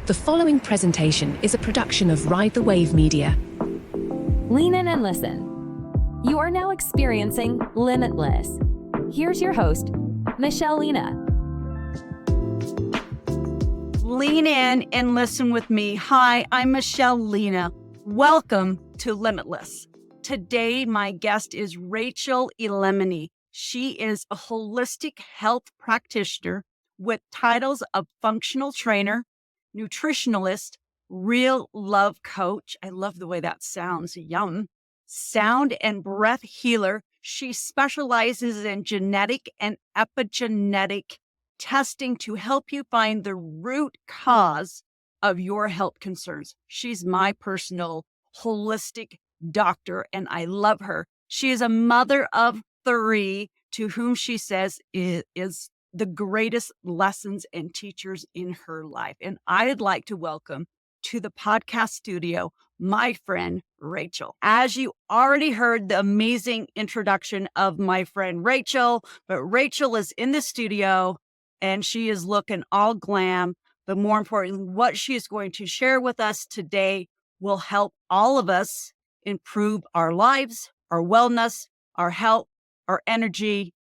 The following presentation is a production of Ride the Wave Media. Lean in and listen. You are now experiencing Limitless. Here's your host, Michelle Lena. Lean in and listen with me. Hi, I'm Michelle Lena. Welcome to Limitless. Today, my guest is Rachel Ellenani. She is a holistic health practitioner with titles of functional trainer, nutritionalist, real love coach. I love the way that sounds. Yum. Sound and breath healer. She specializes in genetic and epigenetic testing to help you find the root cause of your health concerns. She's my personal holistic doctor, and I love her. She is a mother of 3 to whom she says is the greatest lessons and teachers in her life. And I'd like to welcome to the podcast studio my friend Rachel. As you already heard the amazing introduction of my friend Rachel, but Rachel is in the studio and she is looking all glam. But more importantly, what she is going to share with us today will help all of us improve our lives, our wellness, our health, our energy.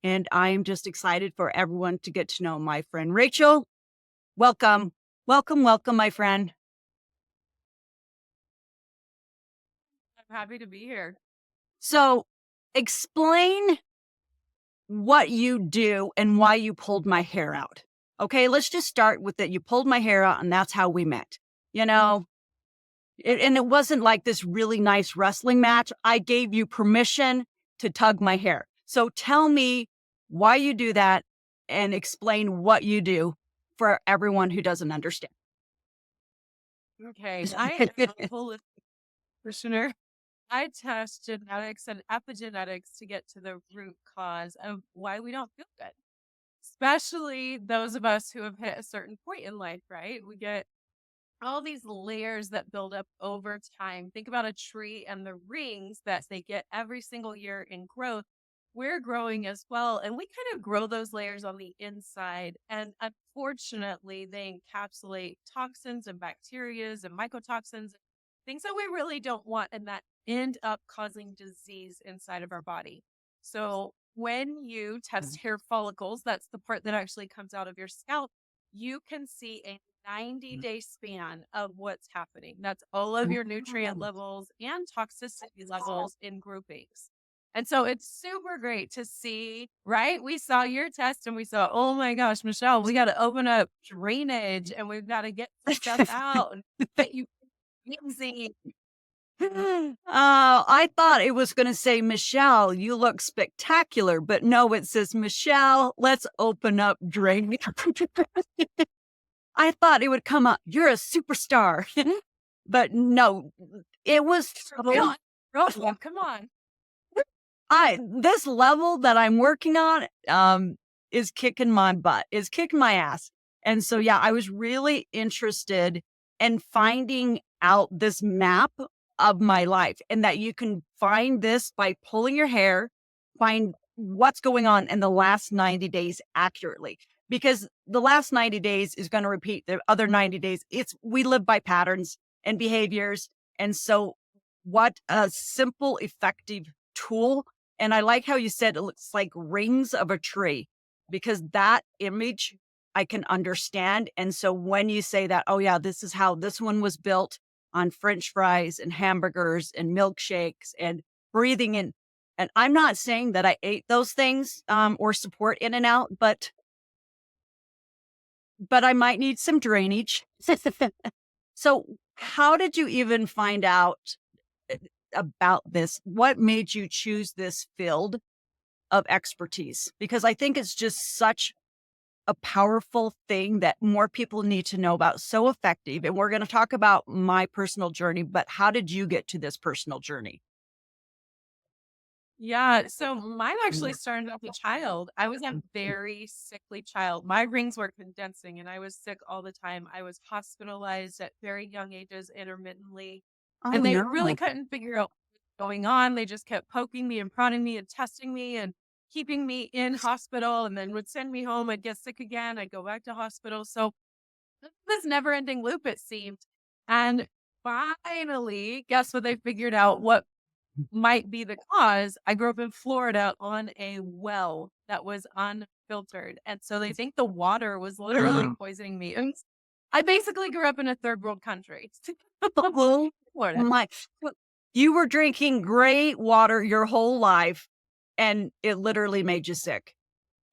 And I am just excited for everyone to get to know my friend Rachel. Welcome, welcome, welcome, my friend. I'm happy to be here. So explain what you do and why you pulled my hair out. Okay, let's just start with that. You pulled my hair out and that's how we met. You know, and it wasn't like this really nice wrestling match. I gave you permission to tug my hair. So tell me why you do that and explain what you do for everyone who doesn't understand. Okay, I am a holistic practitioner. I test genetics and epigenetics to get to the root cause of why we don't feel good, especially those of us who have hit a certain point in life, right? We get all these layers that build up over time. Think about a tree and the rings that they get every single year in growth. We're growing as well, and we kind of grow those layers on the inside. And unfortunately, they encapsulate toxins and bacterias and mycotoxins, things that we really don't want, and that end up causing disease inside of our body. So when you test hair follicles, that's the part that actually comes out of your scalp, you can see a 90-day span of what's happening. That's all of your nutrient levels and toxicity levels in groupings. And so it's super great to see, right? We saw your test and we saw, oh my gosh, Michelle, we got to open up drainage and we've got to get some stuff out and get you easy. I thought it was going to say, Michelle, you look spectacular, but no, it says, Michelle, let's open up drainage. I thought it would come up, you're a superstar. But no, it was, Come on. This level that I'm working on, is kicking my butt, is kicking my ass. And so, yeah, I was really interested in finding out this map of my life, and that you can find this by pulling your hair, find what's going on in the last 90 days accurately, because the last 90 days is going to repeat the other 90 days. We live by patterns and behaviors. And so what a simple, effective tool. And I like how you said it looks like rings of a tree, because that image I can understand. And so when you say that, oh yeah, this is how this one was built on French fries and hamburgers and milkshakes and breathing in. And I'm not saying that I ate those things or support In-N-Out, but I might need some drainage. So how did you even find out about this? What made you choose this field of expertise? Because I think it's just such a powerful thing that more people need to know about. So effective. And we're going to talk about my personal journey, but how did you get to this personal journey? Yeah, so mine actually started as a child. I was a very sickly child. My rings were condensing and I was sick all the time. I was hospitalized at very young ages intermittently. And they really couldn't figure out what was going on. They just kept poking me and prodding me and testing me and keeping me in hospital, and then would send me home. I'd get sick again. I'd go back to hospital. So this never ending loop, it seemed. And finally, guess what? They figured out what might be the cause. I grew up in Florida on a well that was unfiltered. And so they think the water was literally poisoning me. And I basically grew up in a third world country. Florida. My, you were drinking great water your whole life and it literally made you sick.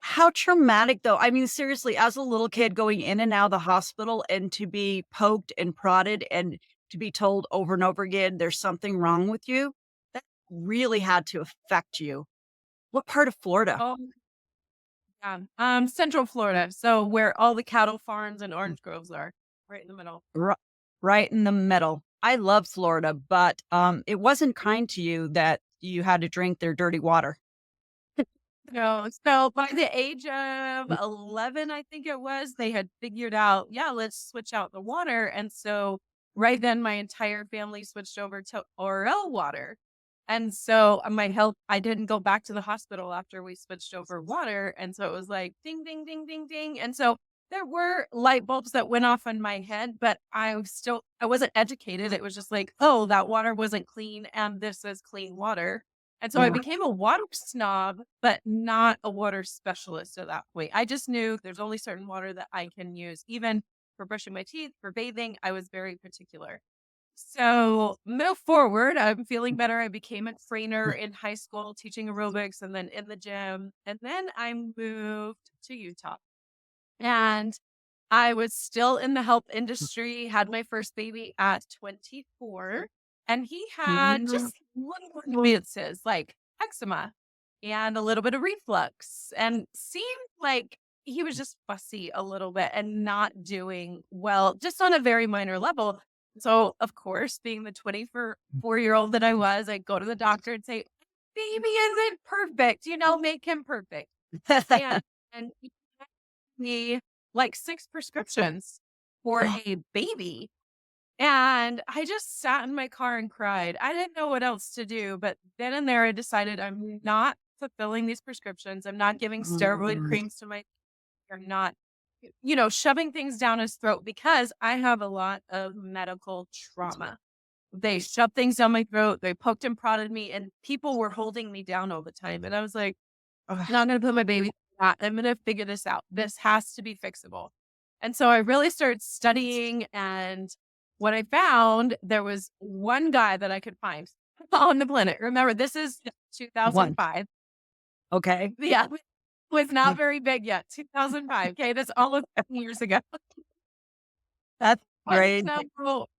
How traumatic though. I mean, seriously, as a little kid going in and out of the hospital and to be poked and prodded and to be told over and over again, there's something wrong with you. That really had to affect you. What part of Florida? Oh, yeah. Central Florida. So where all the cattle farms and orange groves are, right in the middle. Right in the middle. I love Florida, but it wasn't kind to you that you had to drink their dirty water. No, so by the age of 11, I think it was, they had figured out, yeah, let's switch out the water. And so right then my entire family switched over to Orel water. And so my health, I didn't go back to the hospital after we switched over water. And so it was like ding, ding, ding, ding, ding. And so there were light bulbs that went off in my head, but I wasn't educated. It was just like, oh, that water wasn't clean and this is clean water. And so I became a water snob, but not a water specialist at that point. I just knew there's only certain water that I can use. Even for brushing my teeth, for bathing, I was very particular. So move forward, I'm feeling better. I became a trainer in high school, teaching aerobics and then in the gym. And then I moved to Utah. And I was still in the health industry, had my first baby at 24. And he had just little annoyances like eczema and a little bit of reflux and seemed like he was just fussy a little bit and not doing well, just on a very minor level. So, of course, being the 24-year-old that I was, I'd go to the doctor and say, baby isn't perfect, make him perfect. And he gave me like 6 prescriptions for a baby. And I just sat in my car and cried. I didn't know what else to do. But then and there, I decided I'm not fulfilling these prescriptions. I'm not giving steroid creams to my, or not, shoving things down his throat because I have a lot of medical trauma. They shoved things down my throat. They poked and prodded me and people were holding me down all the time. And I was like, I'm not going to put my baby through that. I'm going to figure this out. This has to be fixable. And so I really started studying, and what I found, there was one guy that I could find on the planet. Remember, this is 2005. Okay. Yeah. Was not very big yet. 2005. Okay. That's all of 10 years ago. That's great. So,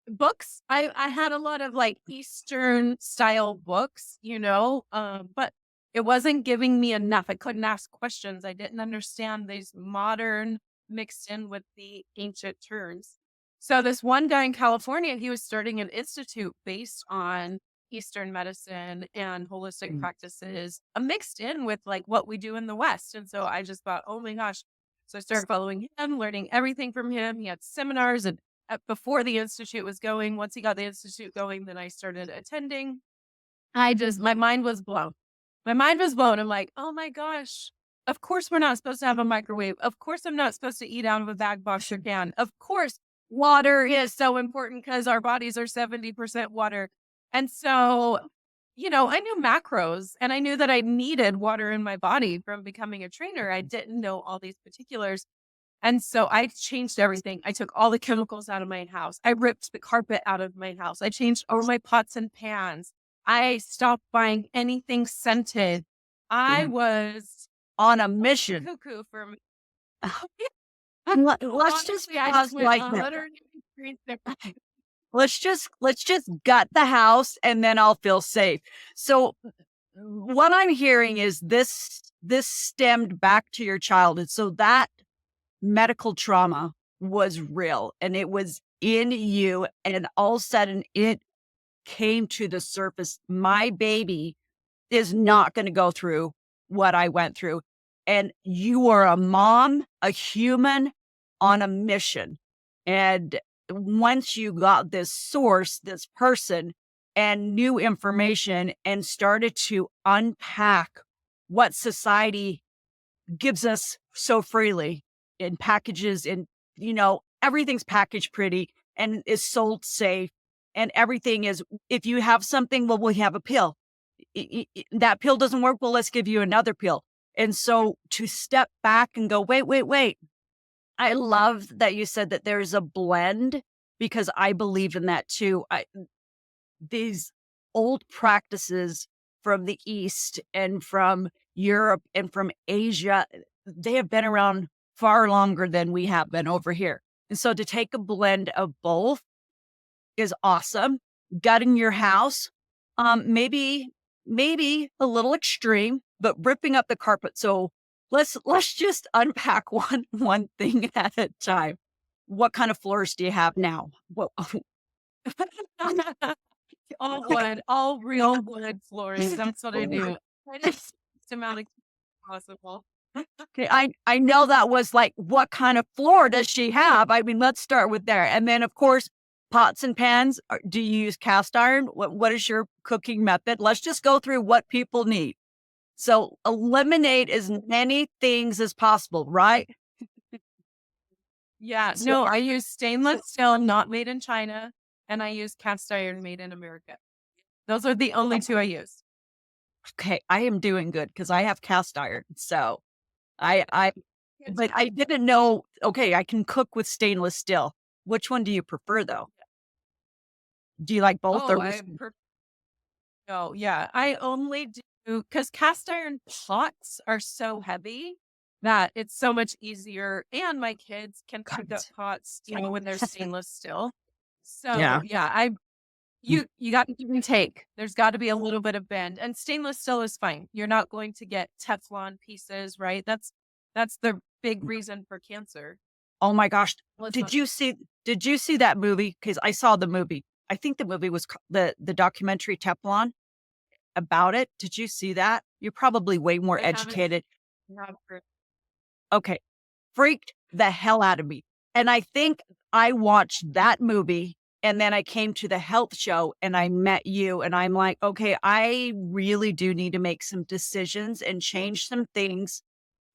books. I had a lot of like Eastern style books, but it wasn't giving me enough. I couldn't ask questions. I didn't understand these modern mixed in with the ancient terms. So this one guy in California, he was starting an institute based on Eastern medicine and holistic practices mixed in with like what we do in the West. And so I just thought, oh my gosh. So I started following him, learning everything from him. He had seminars and before the institute was going, once he got the institute going, then I started attending. My mind was blown. My mind was blown. I'm like, oh my gosh. Of course, we're not supposed to have a microwave. Of course, I'm not supposed to eat out of a bag, box, or can. Of course, water is so important because our bodies are 70% water. And so, I knew macros and I knew that I needed water in my body from becoming a trainer. I didn't know all these particulars. And so I changed everything. I took all the chemicals out of my house. I ripped the carpet out of my house. I changed all my pots and pans. I stopped buying anything scented. I was on a mission. Cuckoo for me. Let's just pause like that. Let's just gut the house and then I'll feel safe. So what I'm hearing is this stemmed back to your childhood. So that medical trauma was real and it was in you, and all of a sudden it came to the surface. My baby is not going to go through what I went through. And you are a mom, a human on a mission. And once you got this source, this person, and new information and started to unpack what society gives us so freely in packages, in everything's packaged pretty and is sold safe. And everything is, if you have something, well, we have a pill. That pill doesn't work. Well, let's give you another pill. And so to step back and go, wait. I love that you said that there's a blend, because I believe in that too. These old practices from the East and from Europe and from Asia, they have been around far longer than we have been over here. And so to take a blend of both is awesome. Gutting your house, maybe a little extreme, but ripping up the carpet. So let's just unpack one thing at a time. What kind of floors do you have now? What? All wood, all real wood floors. That's what I do. It's amount of possible. Okay, I know that was like, what kind of floor does she have? I mean, let's start with there. And then, of course, pots and pans. Do you use cast iron? What is your cooking method? Let's just go through what people need. So eliminate as many things as possible, right? Yeah, no, I use stainless steel, not made in China, and I use cast iron made in America. Those are the only two I use. Okay, I am doing good because I have cast iron. So but I didn't know, okay, I can cook with stainless steel. Which one do you prefer though? Do you like both? No, yeah, I only do, because cast iron pots are so heavy that it's so much easier. And my kids can pick up pots, when they're stainless steel. So yeah, you got to give and take. There's got to be a little bit of bend, and stainless steel is fine. You're not going to get Teflon pieces, right? That's the big reason for cancer. Oh my gosh. Did you see that movie? Because I saw the movie. I think the movie was the documentary Teflon about it. Did you see that? You're probably way more educated. Okay. Freaked the hell out of me. And I think I watched that movie, and then I came to the health show and I met you, and I'm like, okay, I really do need to make some decisions and change some things.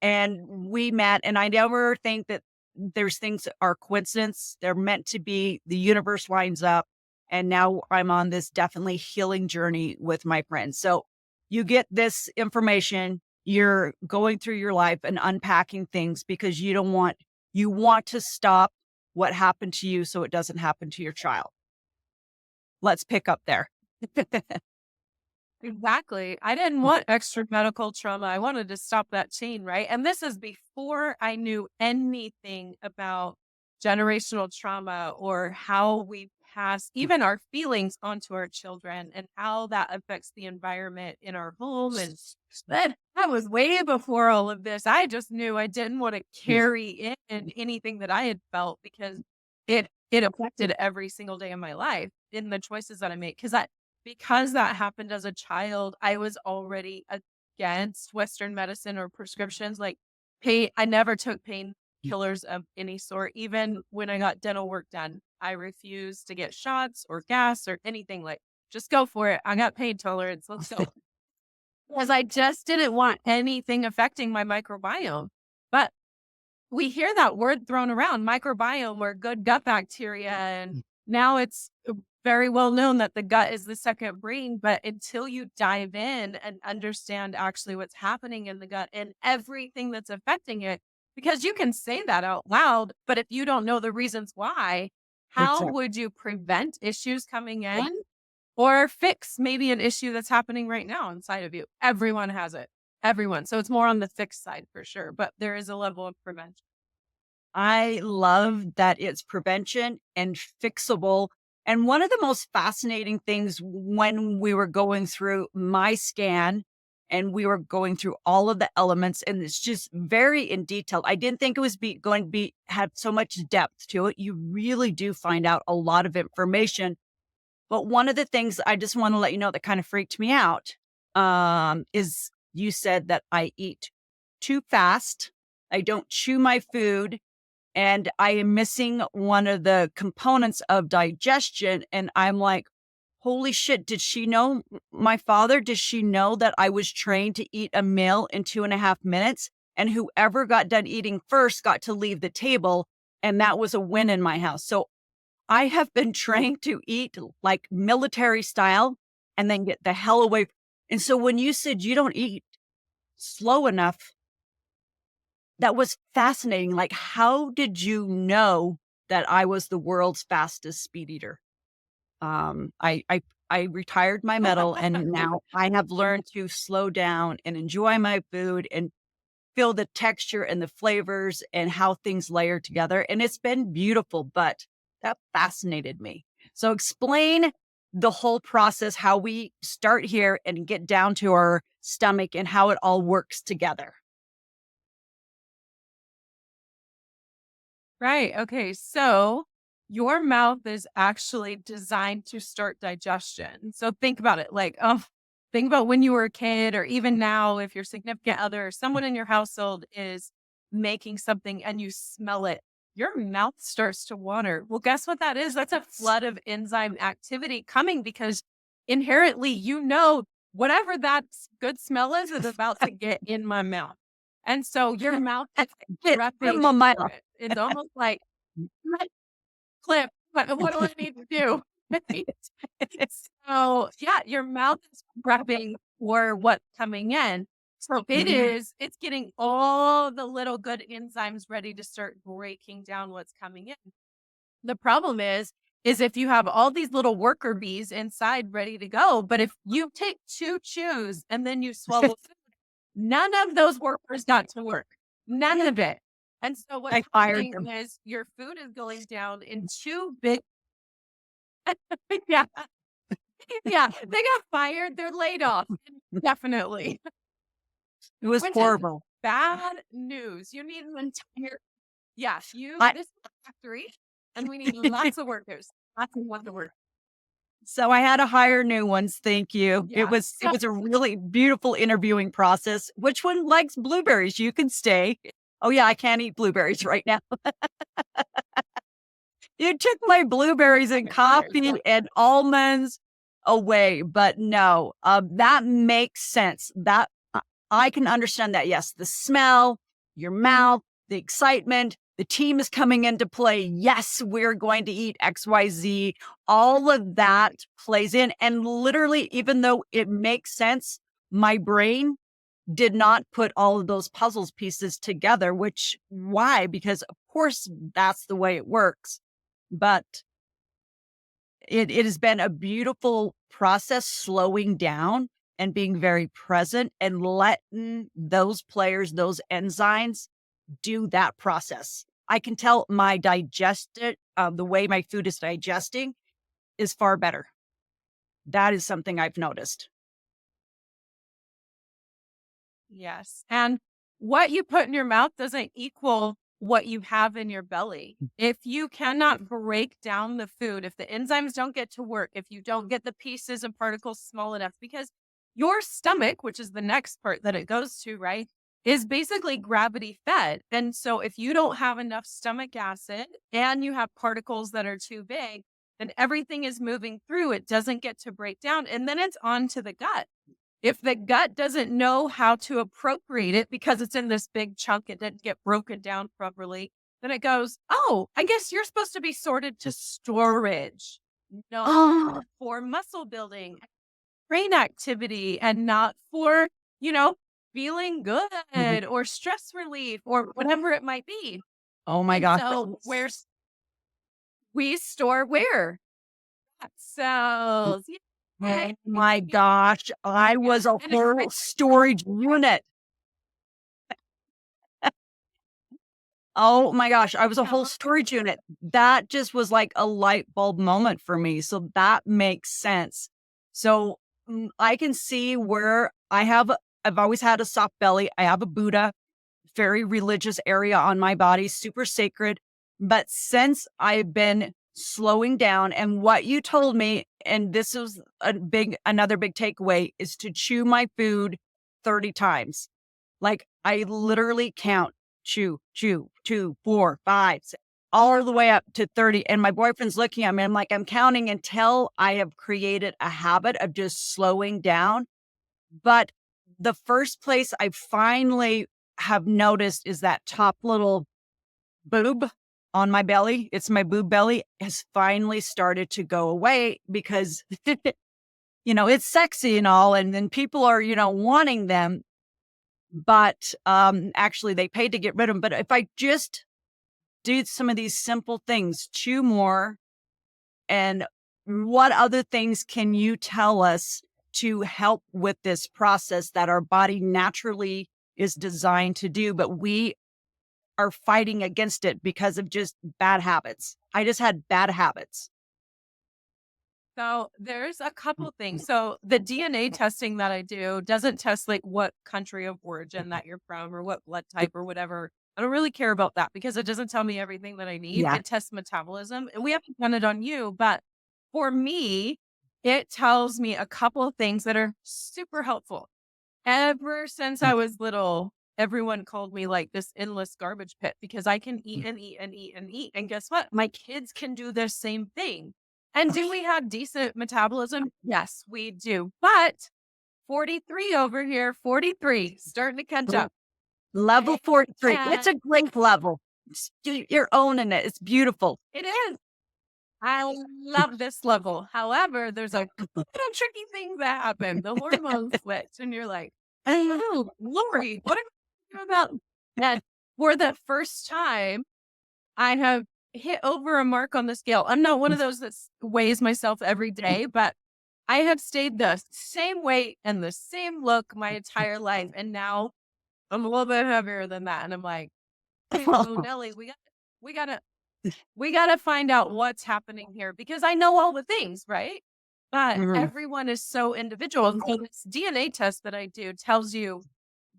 And we met, and I never think that there's things that are coincidence. They're meant to be. The universe lines up. And now I'm on this definitely healing journey with my friends. So you get this information, you're going through your life and unpacking things because you want to stop what happened to you so it doesn't happen to your child. Let's pick up there. Exactly. I didn't want extra medical trauma. I wanted to stop that chain, right? And this is before I knew anything about generational trauma or how we pass even our feelings onto our children and how that affects the environment in our home. And that was way before all of this. I just knew I didn't want to carry in anything that I had felt, because it affected every single day of my life in the choices that I made. Because that happened as a child, I was already against Western medicine or prescriptions. Like pain, I never took painkillers of any sort. Even when I got dental work done, I refused to get shots or gas or anything. Like, just go for it. I got pain tolerance. Let's go. Because I just didn't want anything affecting my microbiome. But we hear that word thrown around, microbiome, or good gut bacteria. And now it's very well known that the gut is the second brain. But until you dive in and understand actually what's happening in the gut and everything that's affecting it, because you can say that out loud, but if you don't know the reasons why, how would you prevent issues coming in or fix maybe an issue that's happening right now inside of you? Everyone has it. Everyone. So it's more on the fix side for sure, but there is a level of prevention. I love that it's prevention and fixable. And one of the most fascinating things when we were going through my scan and we were going through all of the elements, and it's just very in detail. I didn't think it was going to be had so much depth to it. You really do find out a lot of information. But one of the things I just want to let you know that kind of freaked me out is you said that I eat too fast. I don't chew my food. And I am missing one of the components of digestion. And I'm like, holy shit, did she know my father? Does she know that I was trained to eat a meal in 2.5 minutes? And whoever got done eating first got to leave the table. And that was a win in my house. So I have been trained to eat like military style and then get the hell away. And so when you said you don't eat slow enough, that was fascinating. Like, how did you know that I was the world's fastest speed eater? I retired my medal and now I have learned to slow down and enjoy my food and feel the texture and the flavors and how things layer together. And it's been beautiful, but that fascinated me. So explain the whole process, how we start here and get down to our stomach and how it all works together. Right. Okay. So your mouth is actually designed to start digestion. So think about it like, think about when you were a kid, or even now, if your significant other or someone in your household is making something and you smell it, your mouth starts to water. Well, guess what that is? That's a flood of enzyme activity coming because inherently, whatever that good smell is about to get in my mouth. And so your mouth is Get prepping my mouth. for it. It's almost like, Clip, what do I need to do? So yeah, your mouth is prepping for what's coming in. So it's getting all the little good enzymes ready to start breaking down what's coming in. The problem is if you have all these little worker bees inside ready to go, but if you take 2 chews and then you swallow food, none of those workers got to work. None of it. And so what's happening is your food is going down in 2 big. Yeah. Yeah. They got fired. They're laid off. Definitely. It was horrible. Bad news. You need an entire, this is a factory and we need lots of workers. Lots of workers. So I had to hire new ones. Thank you. Yeah. It was a really beautiful interviewing process. Which one likes blueberries? You can stay. Oh yeah, I can't eat blueberries right now. You took my blueberries and coffee and almonds away, but no, that makes sense. That I can understand that. Yes, the smell, your mouth, the excitement, the team is coming into play. Yes, we're going to eat XYZ. All of that plays in. And literally, even though it makes sense, my brain did not put all of those puzzles pieces together, why? Because of course that's the way it works. But it has been a beautiful process, slowing down and being very present and letting those players, those enzymes do that process. I can tell my the way my food is digesting is far better. That is something I've noticed. Yes. And what you put in your mouth doesn't equal what you have in your belly. If you cannot break down the food, if the enzymes don't get to work, if you don't get the pieces and particles small enough, because your stomach, which is the next part that it goes to, right, is basically gravity fed. And so if you don't have enough stomach acid and you have particles that are too big, then everything is moving through. It doesn't get to break down. And then it's on to the gut. If the gut doesn't know how to appropriate it because it's in this big chunk, it didn't get broken down properly, then it goes, oh, I guess you're supposed to be sorted to storage, not for muscle building, brain activity, and not for, feeling good or stress relief or whatever it might be. Oh my gosh. So we store where? Fat cells. Oh my gosh, I was a whole storage unit. Oh my gosh, I was a whole storage unit. That just was like a light bulb moment for me. So that makes sense. So I can see where I've always had a soft belly. I have a Buddha, very religious area on my body, super sacred. But since I've been slowing down, and what you told me, and this was another big takeaway, is to chew my food 30 times. Like I literally count, chew, 2, 4, 5, 6, all the way up to 30. And my boyfriend's looking at me. I'm like, I'm counting until I have created a habit of just slowing down. But the first place I finally have noticed is that top little boob on my belly, it's my boob belly, has finally started to go away because, it's sexy and all, and then people are, wanting them, but actually they paid to get rid of them. But if I just do some of these simple things, chew more, and what other things can you tell us to help with this process that our body naturally is designed to do, but we are fighting against it because of just bad habits? I just had bad habits. So there's a couple things. So the DNA testing that I do doesn't test like what country of origin that you're from or what blood type or whatever. I don't really care about that because it doesn't tell me everything that I need. Yeah. It tests metabolism, and we haven't done it on you, but for me, it tells me a couple of things that are super helpful. Ever since I was little, everyone called me like this endless garbage pit because I can eat and eat and eat and eat. And guess what? My kids can do the same thing. And do we have decent metabolism? Yes, we do. But 43 over here, 43, starting to catch up. Level 43. And It's a great level. You're owning it. It's beautiful. it is. I love this level. However, there's a little tricky things that happen. The hormones switch, and you're like, oh, Lori, what am I doing about that? For the first time, I have hit over a mark on the scale. I'm not one of those that weighs myself every day, but I have stayed the same weight and the same look my entire life. And now I'm a little bit heavier than that. And I'm like, hey, oh, Nelly, we gotta find out what's happening here because I know all the things, right? But everyone is so individual. And so this DNA test that I do tells you,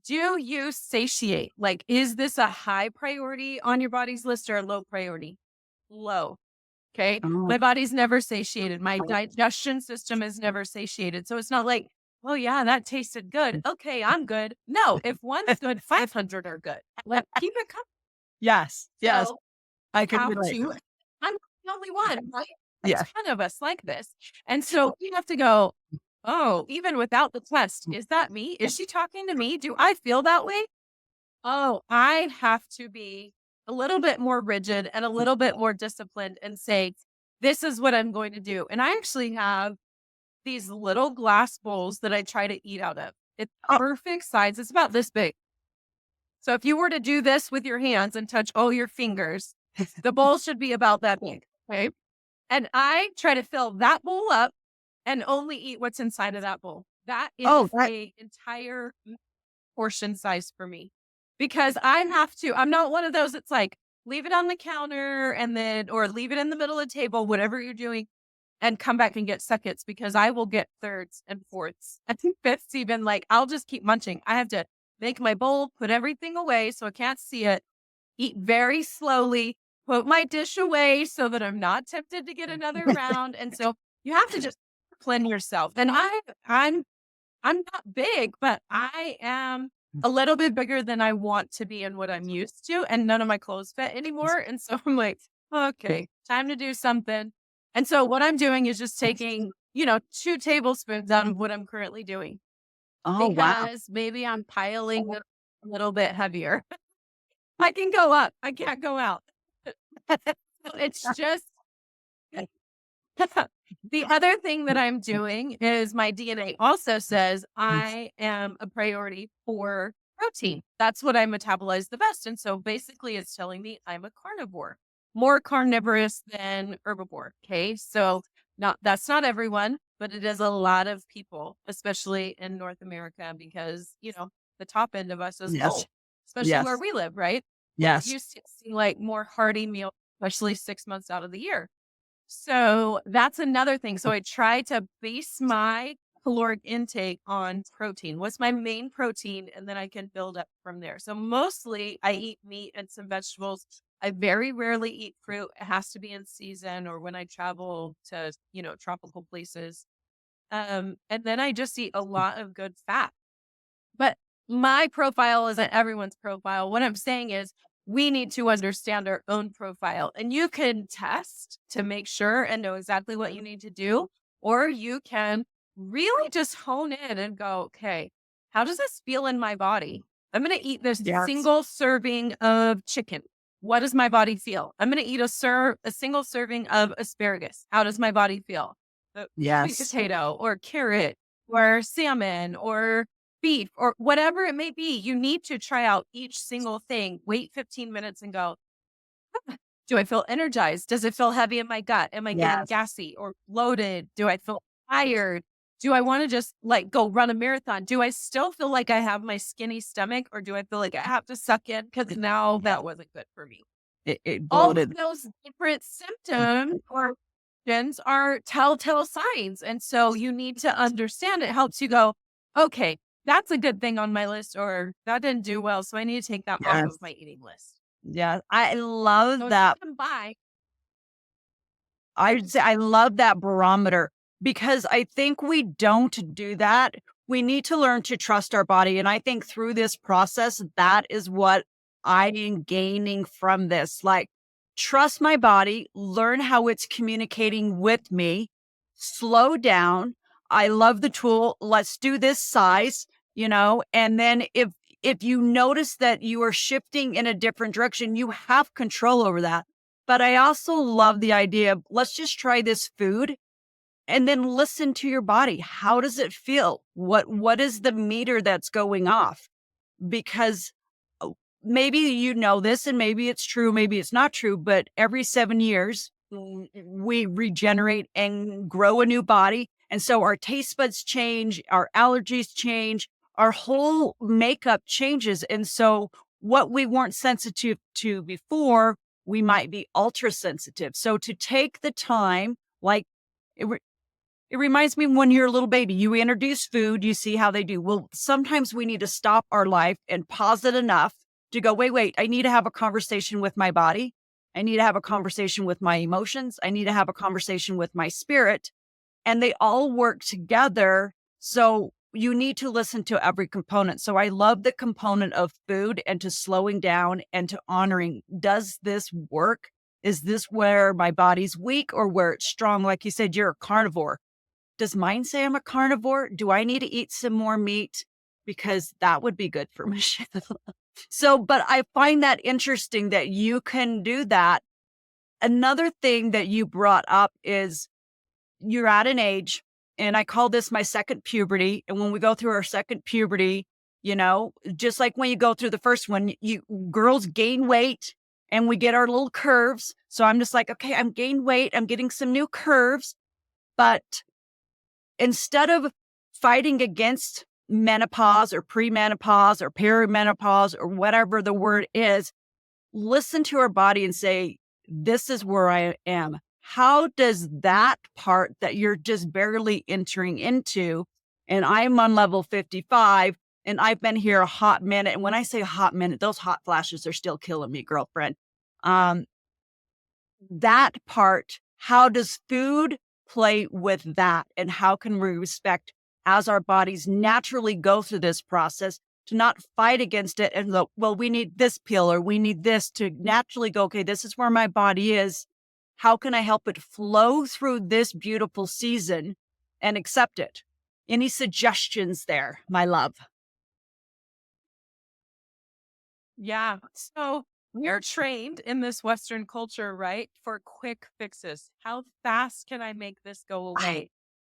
do you satiate? Like, is this a high priority on your body's list or a low priority? Low. Okay. My body's never satiated. My digestion system is never satiated. So it's not like, oh yeah, that tasted good. Okay, I'm good. No, if one's good, 500 are good. Like, keep it coming. Yes. Yes. So I can how relate. I'm the only one, right? Yeah. There's a ton of us like this. And so you have to go, oh, even without the test, is that me? Is she talking to me? Do I feel that way? Oh, I have to be a little bit more rigid and a little bit more disciplined and say, this is what I'm going to do. And I actually have these little glass bowls that I try to eat out of. It's perfect size. It's about this big. So if you were to do this with your hands and touch all your fingers, the bowl should be about that big. Okay. And I try to fill that bowl up and only eat what's inside of that bowl. That is a entire portion size for me because I'm not one of those that's like, leave it on the counter and then, or leave it in the middle of the table, whatever you're doing, and come back and get seconds because I will get thirds and fourths. I think fifths even, like, I'll just keep munching. I have to make my bowl, put everything away so I can't see it, eat very slowly, put my dish away so that I'm not tempted to get another round. And so you have to just discipline yourself. And I'm not big, but I am a little bit bigger than I want to be and what I'm used to. And none of my clothes fit anymore. And so I'm like, okay, time to do something. And so what I'm doing is just taking, 2 tablespoons out of what I'm currently doing. Oh, wow. Because maybe I'm piling it a little bit heavier. I can go up. I can't go out. It's just the other thing that I'm doing is my DNA also says I am a priority for protein. That's what I metabolize the best. And so basically it's telling me I'm a carnivore, more carnivorous than herbivore. Okay. So that's not everyone, but it is a lot of people, especially in North America, because, the top end of us is low, especially where we live, right? Yes. We used to see like more hearty meals, especially 6 months out of the year. So that's another thing. So I try to base my caloric intake on protein. What's my main protein? And then I can build up from there. So mostly I eat meat and some vegetables. I very rarely eat fruit. It has to be in season or when I travel to, tropical places. And then I just eat a lot of good fat. But my profile isn't everyone's profile. What I'm saying is we need to understand our own profile, and you can test to make sure and know exactly what you need to do, or you can really just hone in and go, okay, how does this feel in my body? I'm going to eat this single serving of chicken. what does my body feel? I'm going to eat a single serving of asparagus. How does my body feel? Sweet potato or carrot or salmon or beef or whatever it may be. You need to try out each single thing. Wait 15 minutes and go, do I feel energized? Does it feel heavy in my gut? Am I getting gassy or bloated? Do I feel tired? Do I want to just like go run a marathon? Do I still feel like I have my skinny stomach, or do I feel like I have to suck in because now that wasn't good for me? It All of bloated. those different symptoms or symptoms are telltale signs. And so you need to understand. It helps you go, okay, that's a good thing on my list, or that didn't do well, so I need to take that off of my eating list. Yeah, I love So that. combine. I'd say I love that barometer, because I think we don't do that. We need to learn to trust our body. And I think through this process, that is what I am gaining from this. Like, trust my body, learn how it's communicating with me, slow down. I love the tool. Let's do this size, and then if you notice that you are shifting in a different direction, you have control over that. But I also love the idea of, let's just try this food and then listen to your body. How does it feel? What is the meter that's going off? Because maybe you know this and maybe it's true, maybe it's not true, but every 7 years we regenerate and grow a new body. And so our taste buds change, our allergies change, our whole makeup changes. And so what we weren't sensitive to before, we might be ultra sensitive. So to take the time, like it reminds me when you're a little baby, you introduce food, you see how they do. Well, sometimes we need to stop our life and pause it enough to go, wait, I need to have a conversation with my body. I need to have a conversation with my emotions. I need to have a conversation with my spirit. And they all work together. So you need to listen to every component. So I love the component of food and to slowing down and to honoring. Does this work? Is this where my body's weak or where it's strong? Like you said, you're a carnivore. Does mine say I'm a carnivore? Do I need to eat some more meat? Because that would be good for Michelle. So, but I find that interesting that you can do that. Another thing that you brought up is you're at an age, and I call this my second puberty. And when we go through our second puberty, just like when you go through the first one, you girls gain weight and we get our little curves. So I'm just like, okay, I'm gained weight. I'm getting some new curves. But instead of fighting against menopause or premenopause or perimenopause or whatever the word is, listen to our body and say, this is where I am. How does that part that you're just barely entering into, and I'm on level 55 and I've been here a hot minute. And when I say a hot minute, those hot flashes are still killing me, girlfriend. That part, how does food play with that? And how can we respect, as our bodies naturally go through this process, to not fight against it and go, well, we need this pill or we need this, to naturally go, okay, this is where my body is. How can I help it flow through this beautiful season and accept it? Any suggestions there, my love? Yeah. So we're trained in this Western culture, right, for quick fixes. How fast can I make this go away?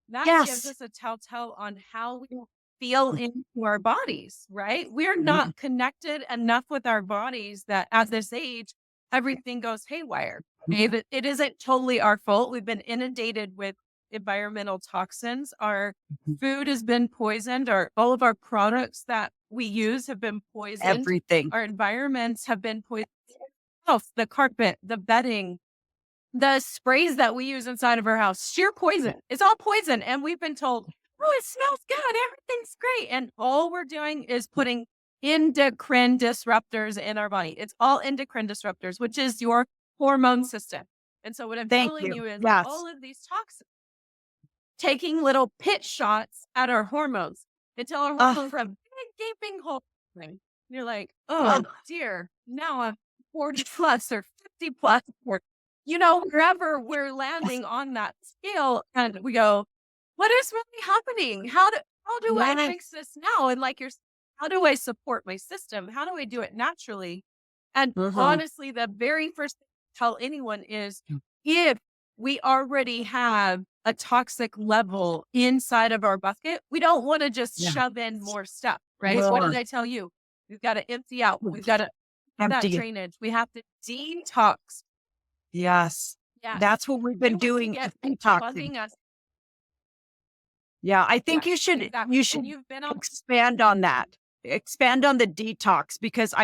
That gives us a telltale on how we feel into our bodies, right? We're not connected enough with our bodies that at this age, everything goes haywire. It isn't totally our fault. We've been inundated with environmental toxins. Our food has been poisoned, or all of our products that we use have been poisoned. Everything. Our environments have been poisoned. Oh, the carpet, the bedding, the sprays that we use inside of our house, sheer poison. It's all poison. And we've been told, oh, it smells good. Everything's great. And all we're doing is putting endocrine disruptors in our body. It's all endocrine disruptors, which is your hormone system. And so what I'm telling you is all of these toxins taking little pit shots at our hormones until our hormones are a big gaping hole. And you're like, oh dear, now I'm 40 plus or 50 plus, or wherever we're landing on that scale, and we go, what is really happening? How do I fix this now? And how do I support my system? How do I do it naturally? And Mhm. honestly, the very first thing I tell anyone is if we already have a toxic level inside of our bucket, we don't want to just Yeah. shove in more stuff, right? What did More. I tell you? We've got to empty out. We've got to that Empty. drainage. We have to detox. Yes. Yes. That's what we've been We want to doing, get detoxing. bugging us. Yeah, I think Yes, you should exactly. you And should you've been on expand on that. Expand on the detox because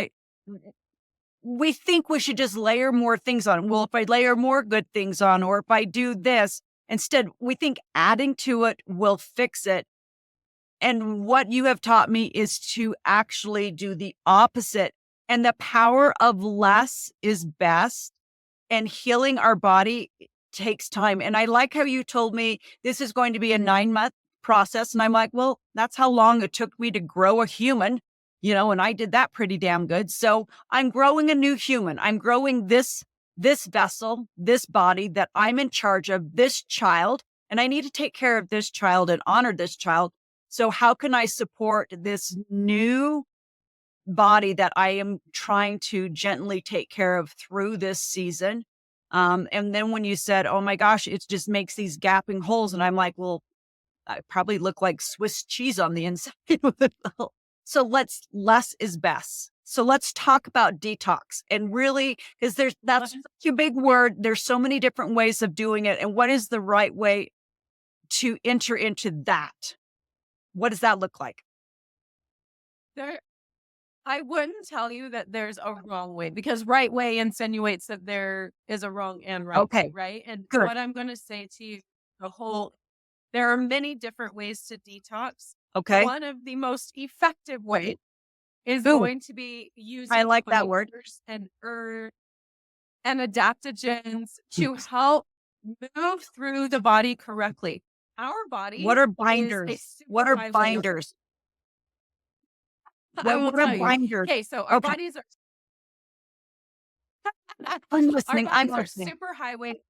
we think we should just layer more things on. Well, if I layer more good things on, or if I do this, instead, we think adding to it will fix it. And what you have taught me is to actually do the opposite. And the power of less is best. And healing our body takes time. And I like how you told me this is going to be a 9-month process. And I'm like, well, that's how long it took me to grow a human, and I did that pretty damn good. So I'm growing a new human. I'm growing this vessel, this body that I'm in charge of, this child, and I need to take care of this child and honor this child. So how can I support this new body that I am trying to gently take care of through this season? And then when you said, oh my gosh, it just makes these gapping holes. And I'm like, well, I probably look like Swiss cheese on the inside. So less is best. So let's talk about detox and really, because that's such a big word. There's so many different ways of doing it. And what is the right way to enter into that? What does that look like? I wouldn't tell you that there's a wrong way because right way insinuates that there is a wrong and right Okay, way, right? And good. what I'm going to say to you, there are many different ways to detox. Okay. One of the most effective ways is Ooh, going to be using I like that word. binders and herbs and adaptogens to help move through the body correctly. Our body What are is a binders? super What are highway. binders? I will What are tell you. binders? Okay, so our Okay. bodies are I'm our listening. I'm bodies are listening. super highway.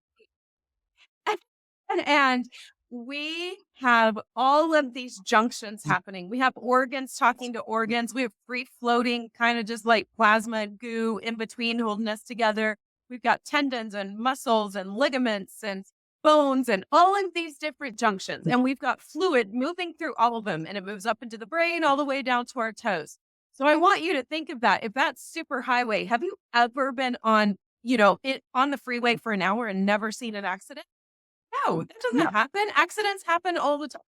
And we have all of these junctions happening. We have organs talking to organs. We have free floating, kind of just like plasma and goo in between holding us together. We've got tendons and muscles and ligaments and bones and all of these different junctions. And we've got fluid moving through all of them. And it moves up into the brain all the way down to our toes. So I want you to think of that. If that's super highway, have you ever been on the freeway for an hour and never seen an accident? No, that doesn't happen. Accidents happen all the time.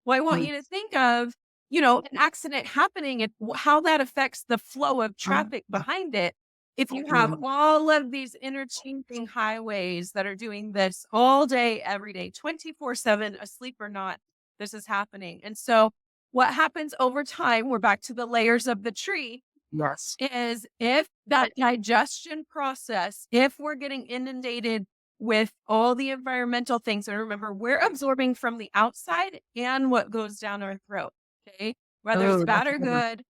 Well, I want you to think of, an accident happening and how that affects the flow of traffic behind it. If you have all of these interchanging highways that are doing this all day, every day, 24/7, asleep or not, this is happening. And so what happens over time, we're back to the layers of the tree, Yes. is if that digestion process, if we're getting inundated with all the environmental things, and remember, we're absorbing from the outside and what goes down our throat, okay? Whether it's bad or good,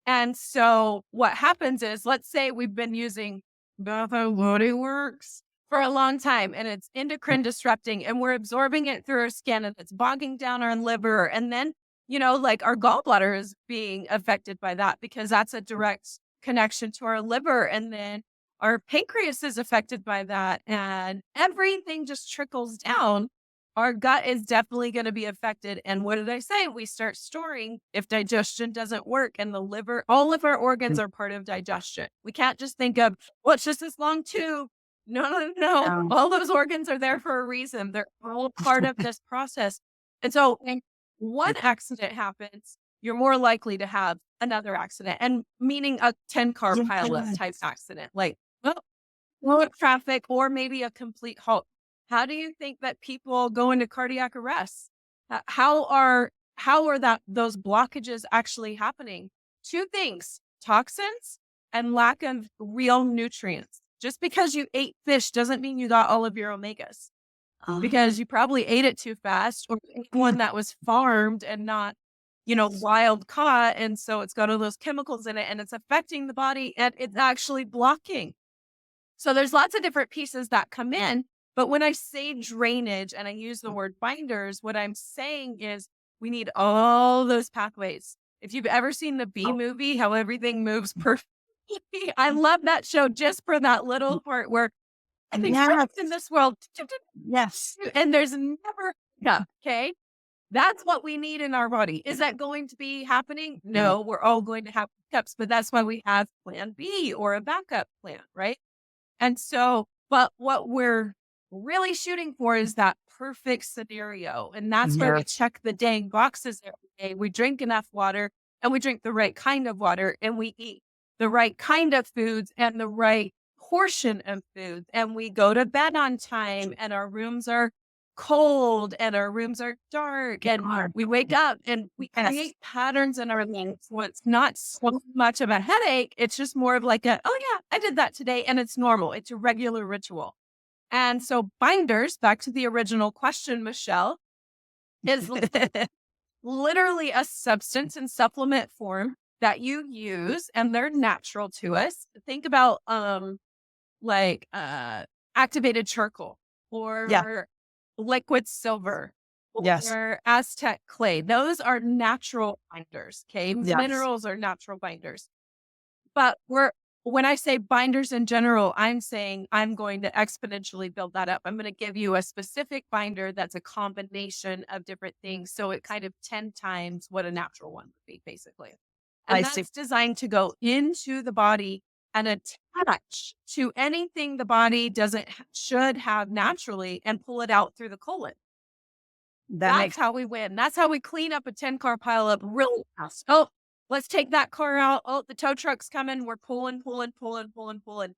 and so what happens is, let's say we've been using Works for a long time and it's endocrine disrupting and we're absorbing it through our skin and it's bogging down our liver. And then, like our gallbladder is being affected by that because that's a direct connection to our liver. And then our pancreas is affected by that. And everything just trickles down. Our gut is definitely going to be affected. And what did I say? We start storing if digestion doesn't work, and the liver, all of our organs are part of digestion. We can't just think of, well, it's just this long tube. No. All those organs are there for a reason. They're all part of this process. And so when one accident happens, you're more likely to have another accident, and meaning a 10-car pileup type accident, like, well, traffic or maybe a complete halt. How do you think that people go into cardiac arrest? How are those blockages actually happening? Two things: toxins and lack of real nutrients. Just because you ate fish doesn't mean you got all of your omegas, because you probably ate it too fast, or one that was farmed and not, wild caught. And so it's got all those chemicals in it and it's affecting the body and it's actually blocking. So there's lots of different pieces that come in. But when I say drainage and I use the word binders, what I'm saying is we need all those pathways. If you've ever seen the Bee movie, how everything moves perfect, I love that show just for that little part where I think in this world, Yes. and there's never enough. Okay. That's what we need in our body. Is that going to be happening? No, we're all going to have hiccups, but that's why we have plan B or a backup plan, right? And so, but what we're really shooting for is that perfect scenario. And that's where we check the dang boxes every day. We drink enough water and we drink the right kind of water and we eat the right kind of foods and the right portion of foods. And we go to bed on time and our rooms are cold and our rooms are dark and we wake up and we create patterns in our life. So it's not so much of a headache. It's just more of like oh yeah, I did that today and it's normal. It's a regular ritual. And so binders, back to the original question, Michelle, is literally a substance in supplement form that you use and they're natural to us. Think about activated charcoal or liquid silver or Aztec clay. Those are natural binders. Okay. Minerals are natural binders. But when I say binders in general, I'm saying I'm going to exponentially build that up. I'm going to give you a specific binder that's a combination of different things. So it kind of 10 times what a natural one would be, basically. And that's designed to go into the body and attach to anything the body should have naturally and pull it out through the colon. That's how we win. That's how we clean up a 10-car pileup really fast. Oh, let's take that car out. Oh, the tow truck's coming. We're pulling. And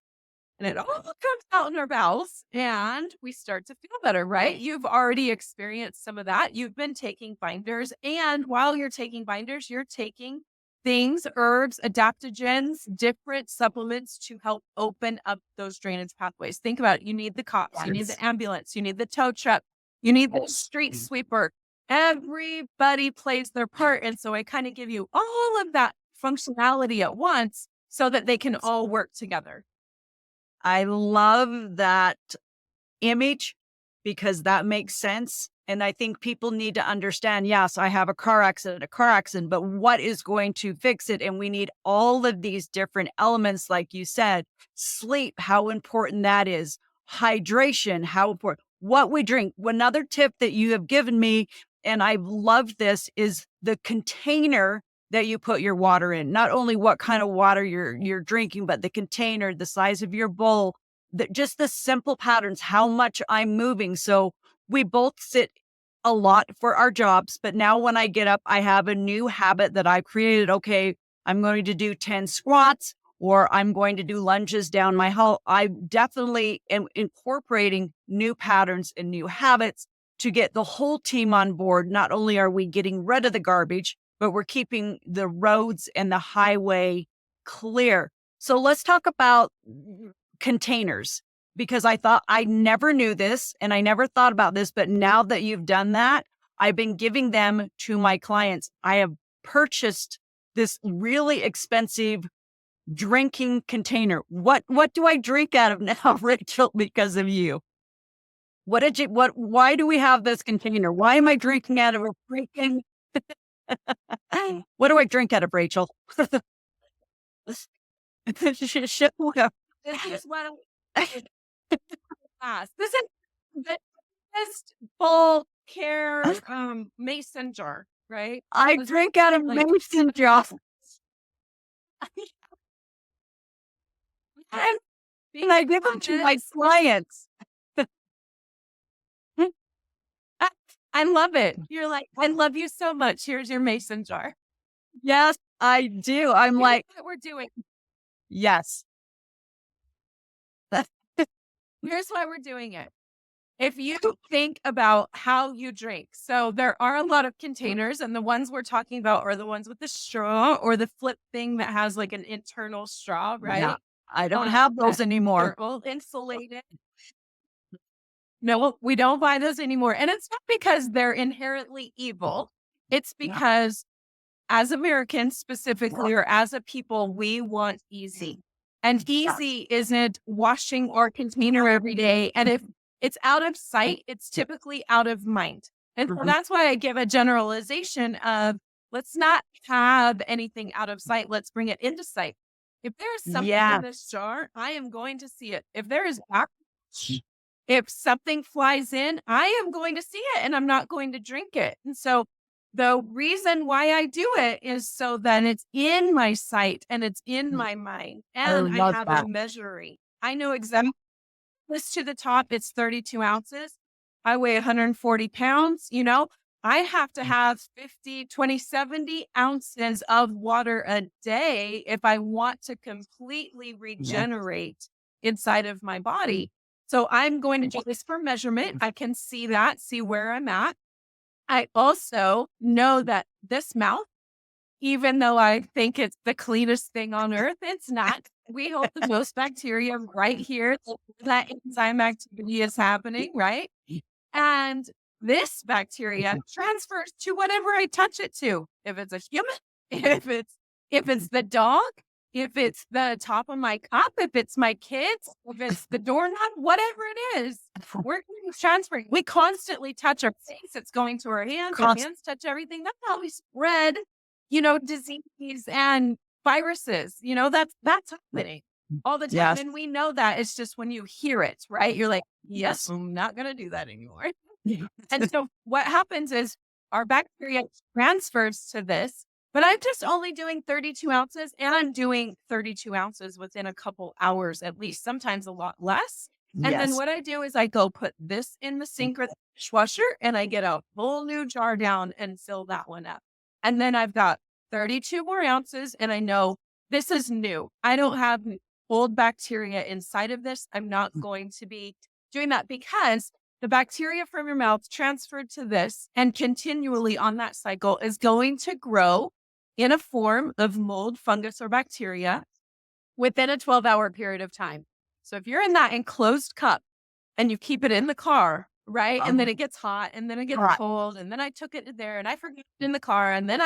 it all comes out in our bowels and we start to feel better, right? You've already experienced some of that. You've been taking binders. And while you're taking binders, you're taking things, herbs, adaptogens, different supplements to help open up those drainage pathways. Think about it. You need the cops, you need the ambulance, you need the tow truck, you need the street sweeper. Everybody plays their part. And so I kind of give you all of that functionality at once so that they can all work together. I love that image because that makes sense. And I think people need to understand, yes, I have a car accident, but what is going to fix it? And we need all of these different elements, like you said, sleep, how important that is, hydration, how important, what we drink. Another tip that you have given me, and I love this, is the container that you put your water in. Not only what kind of water you're drinking, but the container, the size of your bowl, just the simple patterns, how much I'm moving. So we both sit a lot for our jobs, but now when I get up, I have a new habit that I've created. Okay, I'm going to do 10 squats or I'm going to do lunges down my hall. I definitely am incorporating new patterns and new habits to get the whole team on board. Not only are we getting rid of the garbage, but we're keeping the roads and the highway clear. So let's talk about containers, because I never knew this and I never thought about this, but now that you've done that, I've been giving them to my clients. I have purchased this really expensive drinking container. What do I drink out of now, Rachel, because of you? Why do we have this container? Why am I drinking out of a freaking, what do I drink out of, Rachel? This is what this is the best full care mason jar, right? I drink out of mason jar. And I give them to my clients. I love it. You're like, I love you so much. Here's your mason jar. Yes, I do. I'm like, what we're doing. Yes. Here's why we're doing it. If you think about how you drink, so there are a lot of containers, and the ones we're talking about are the ones with the straw or the flip thing that has like an internal straw, right? Yeah, I don't have those anymore. Insulated. No, we don't buy those anymore. And it's not because they're inherently evil. It's because as Americans specifically, or as a people, we want easy. And easy isn't washing our container every day. And if it's out of sight, it's typically out of mind. And so that's why I give a generalization of let's not have anything out of sight. Let's bring it into sight. If there is something Yeah. in this jar, I am going to see it. If there is if something flies in, I am going to see it and I'm not going to drink it. And so the reason why I do it is so that it's in my sight and it's in my mind and I love have that. a measuring. I know exactly this to the top. It's 32 ounces. I weigh 140 pounds. I have to have 50, 20, 70 ounces of water a day if I want to completely regenerate inside of my body. So I'm going to do this for measurement. I can see where I'm at. I also know that this mouth, even though I think it's the cleanest thing on earth, it's not. We hold the most bacteria right here. That enzyme activity is happening, right? And this bacteria transfers to whatever I touch it to. If it's a human, if it's the dog, if it's the top of my cup, if it's my kids, if it's the doorknob, whatever it is, we're transferring. We constantly touch our face. It's going to our hands. Our hands touch everything. That's how we spread, disease and viruses. That's happening all the time. Yes. And we know that it's just when you hear it, right? You're like, yes, I'm not going to do that anymore. And so what happens is our bacteria transfers to this, but I'm just only doing 32 ounces and I'm doing 32 ounces within a couple hours, at least, sometimes a lot less. And then what I do is I go put this in the sink or the dishwasher and I get a whole new jar down and fill that one up. And then I've got 32 more ounces and I know this is new. I don't have old bacteria inside of this. I'm not going to be doing that because the bacteria from your mouth transferred to this and continually on that cycle is going to grow in a form of mold, fungus, or bacteria within a 12-hour period of time. So if you're in that enclosed cup and you keep it in the car, right? And then it gets hot and then it gets cold. And then I took it there and I forgot it in the car. And then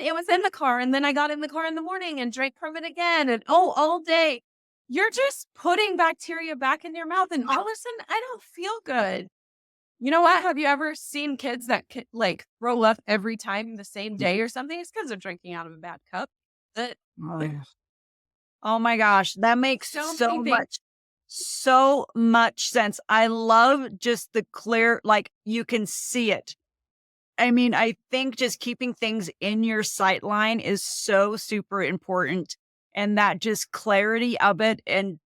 it was in the car. And then I got in the car in the morning and drank from it again. And all day. You're just putting bacteria back in your mouth and all of a sudden I don't feel good. You know what? Have you ever seen kids that throw up every time the same day or something? It's because they're drinking out of a bad cup. Oh my gosh, that makes so much sense. I love just the clear, you can see it. I mean, I think just keeping things in your sight line is so super important. And that just clarity of it. And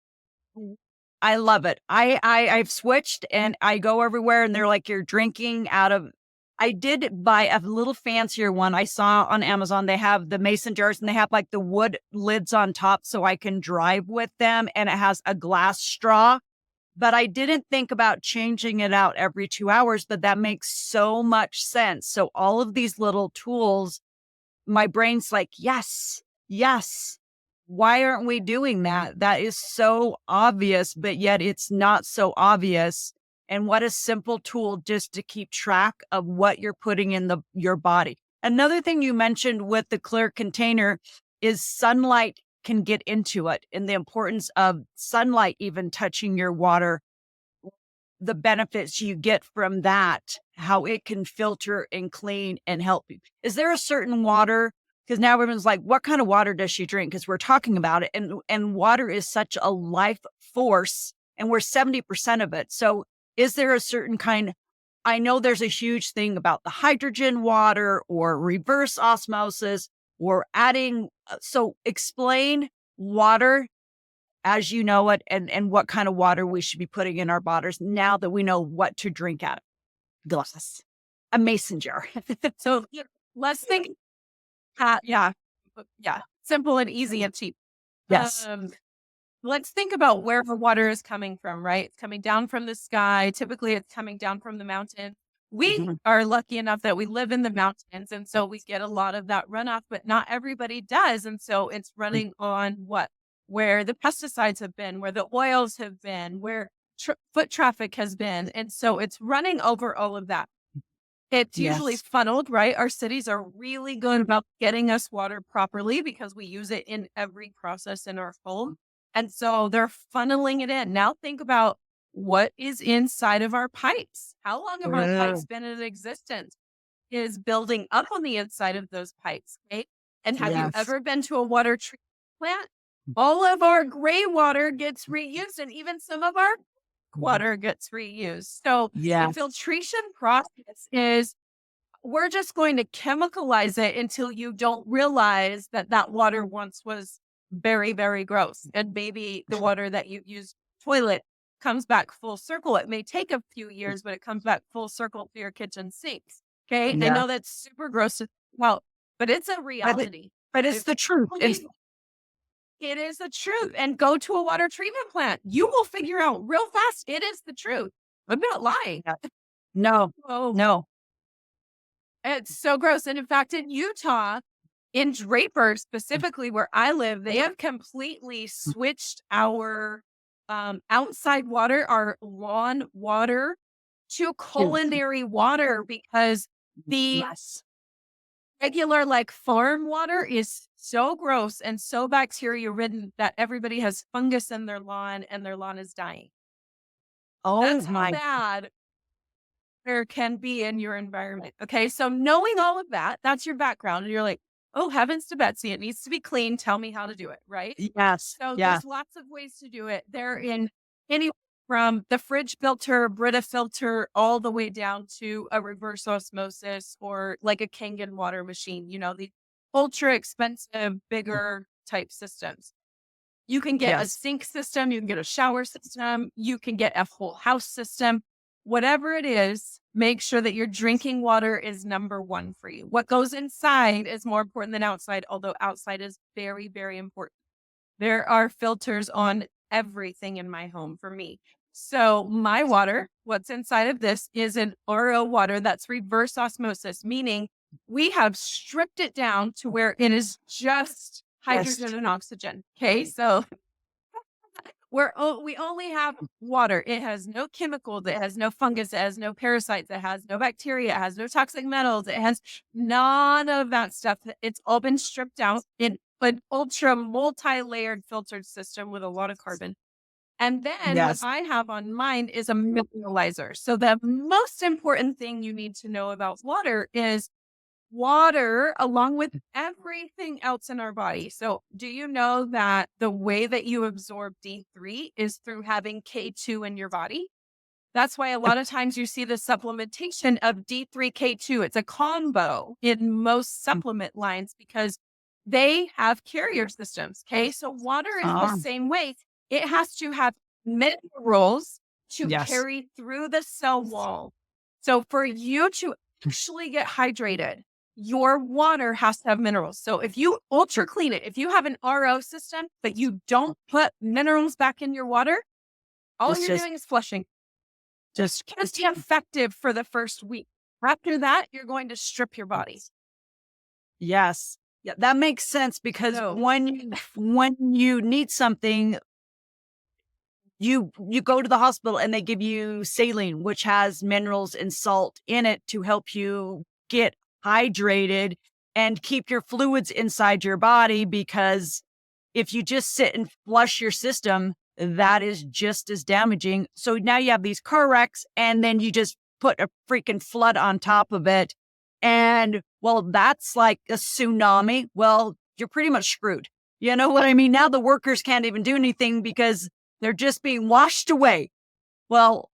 I love it. I've switched and I go everywhere and they're like, you're drinking out of, I did buy a little fancier one. I saw on Amazon, they have the mason jars and they have the wood lids on top so I can drive with them. And it has a glass straw, but I didn't think about changing it out every 2 hours, but that makes so much sense. So all of these little tools, my brain's like, yes. Why aren't we doing that? That is so obvious, but yet it's not so obvious. And what a simple tool just to keep track of what you're putting in your body. Another thing you mentioned with the clear container is sunlight can get into it and the importance of sunlight even touching your water, the benefits you get from that, how it can filter and clean and help you. Is there a certain water? Because now everyone's like, what kind of water does she drink? Because we're talking about it. And water is such a life force and we're 70% of it. So is there a certain kind? I know there's a huge thing about the hydrogen water or reverse osmosis or adding. So explain water as you know it and what kind of water we should be putting in our bodies now that we know what to drink out of. Glass, a mason jar. So let's think. Yeah. Simple and easy and cheap. Yes. Let's think about where the water is coming from, right? It's coming down from the sky. Typically, it's coming down from the mountain. We are lucky enough that we live in the mountains, and so we get a lot of that runoff, but not everybody does. And so it's running on where the pesticides have been, where the oils have been, where foot traffic has been. And so it's running over all of that. It's usually funneled, right? Our cities are really good about getting us water properly because we use it in every process in our home. And so they're funneling it in. Now think about what is inside of our pipes. How long have our pipes been in existence? Is building up on the inside of those pipes, okay? And have you ever been to a water treatment plant? all of our gray water gets reused, and even some of our water gets reused. So the filtration process is, we're just going to chemicalize it until you don't realize that that water once was very, very gross. And maybe the water that you use toilet comes back full circle. It may take a few years, but it comes back full circle to your kitchen sinks. Okay. I know that's super gross to, well, but it's a reality. But it's the truth. It is the truth. And go to a water treatment plant. You will figure out real fast. It is the truth. I'm not lying. No, no. It's so gross. And in fact, in Utah, in Draper specifically where I live, they have completely switched our outside water, our lawn water, to culinary water, because the regular like farm water is so gross and so bacteria ridden that everybody has fungus in their lawn and their lawn is dying. That's how bad there can be in your environment. Okay. So knowing all of that, that's your background. And you're like, oh, heavens to Betsy, it needs to be clean. Tell me how to do it. Right. Yes. So there's lots of ways to do it. They're in any from the fridge filter, Brita filter, all the way down to a reverse osmosis or like a Kangen water machine, you know, the ultra expensive, bigger type systems. You can get a sink system, you can get a shower system, you can get a whole house system. Whatever it is, make sure that your drinking water is number one for you. What goes inside is more important than outside, although outside is very, very important. There are filters on everything in my home for me. So my water, what's inside of this is an RO water that's reverse osmosis, meaning we have stripped it down to where it is just hydrogen and oxygen. Okay, so we only have water. It has no chemicals. It has no fungus. It has no parasites. It has no bacteria. It has no toxic metals. It has none of that stuff. It's all been stripped out in an ultra multi-layered filtered system with a lot of carbon. And then what I have on mine is a mineralizer. So the most important thing you need to know about water is water, along with everything else in our body. So do you know that the way that you absorb D3 is through having K2 in your body? That's why a lot of times you see the supplementation of D3, K2. It's a combo in most supplement lines because they have carrier systems. Okay. So water is the same way. It has to have minerals to carry through the cell wall. So for you to actually get hydrated, your water has to have minerals. So if you ultra clean it, if you have an RO system, but you don't put minerals back in your water, all you're doing is flushing. Just effective for the first week. After that, you're going to strip your body. Yes. Yeah, that makes sense because when you need something, you go to the hospital and they give you saline, which has minerals and salt in it to help you get hydrated and keep your fluids inside your body, because if you just sit and flush your system, that is just as damaging. So now you have these car wrecks and then you just put a freaking flood on top of it. And well, that's like a tsunami. Well, you're pretty much screwed. You know what I mean? Now the workers can't even do anything because they're just being washed away. Well,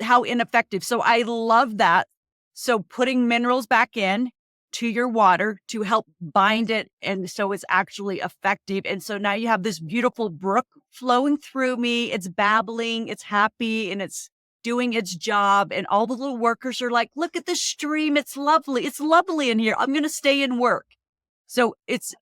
how ineffective. So I love that. So putting minerals back in to your water to help bind it. And so it's actually effective. And so now you have this beautiful brook flowing through me. It's babbling, it's happy, and it's doing its job. And all the little workers are like, look at the stream. It's lovely. It's lovely in here. I'm going to stay and work. So it's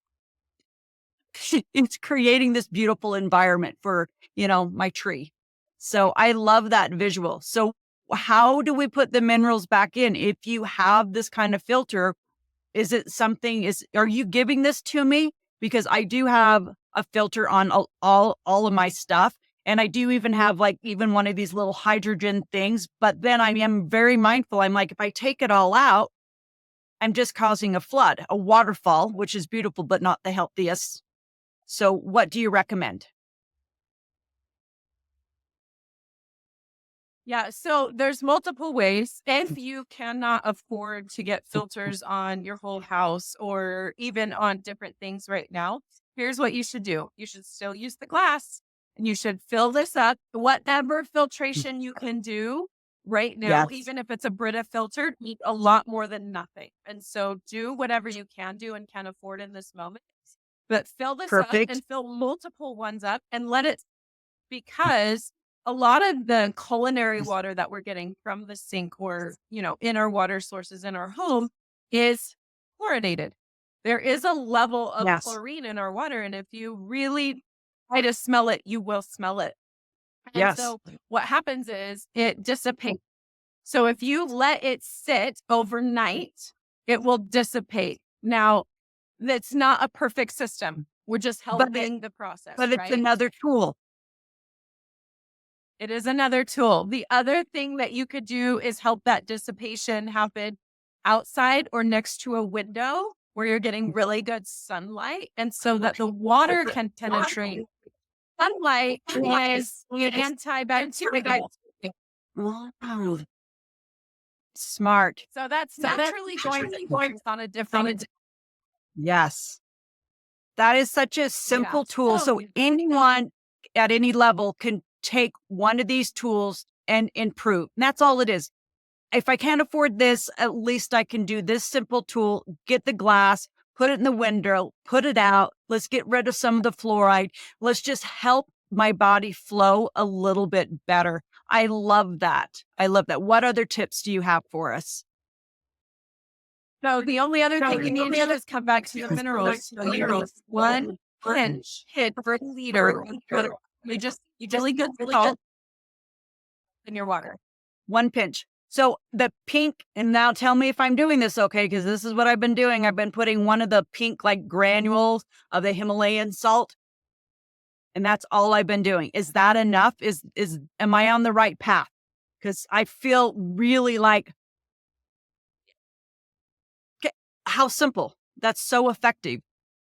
creating this beautiful environment for, my tree. So I love that visual. So how do we put the minerals back in? If you have this kind of filter, are you giving this to me? Because I do have a filter on all of my stuff. And I do even have even one of these little hydrogen things, but then I am very mindful. I'm like, if I take it all out, I'm just causing a flood, a waterfall, which is beautiful, but not the healthiest. So what do you recommend? Yeah, so there's multiple ways. If you cannot afford to get filters on your whole house or even on different things right now, here's what you should do. You should still use the glass and you should fill this up, whatever filtration you can do right now, Yes. even if it's a Brita filtered, eat a lot more than nothing. And so do whatever you can do and can afford in this moment. But fill this up Perfect. and fill multiple ones up and let it, because a lot of the culinary water that we're getting from the sink or, in our water sources in our home is chlorinated. There is a level of Yes. chlorine in our water. And if you really try to smell it, you will smell it. And Yes. so what happens is it dissipates. So if you let it sit overnight, it will dissipate. Now, that's not a perfect system. We're just helping the process. But it's right? another tool. It is another tool. The other thing that you could do is help that dissipation happen outside or next to a window where you're getting really good sunlight, and so that the water can penetrate. Sunlight is antibacterial. Wow. Smart. So that's naturally going to work on a different. Yes. That is such a simple Yeah. tool. So anyone at any level can take one of these tools and improve. And that's all it is. If I can't afford this, at least I can do this simple tool, get the glass, put it in the window, put it out. Let's get rid of some of the fluoride. Let's just help my body flow a little bit better. I love that. I love that. What other tips do you have for us? So the only other thing you need to do is come back to the minerals. So minerals, 1 pinch hit per liter. You really good salt in your water. 1 pinch. So the pink, and now tell me if I'm doing this okay, because this is what I've been doing. I've been putting one of the pink like granules of the Himalayan salt, and that's all I've been doing. Is that enough? Am I on the right path? Because I feel really like, how simple. That's so effective.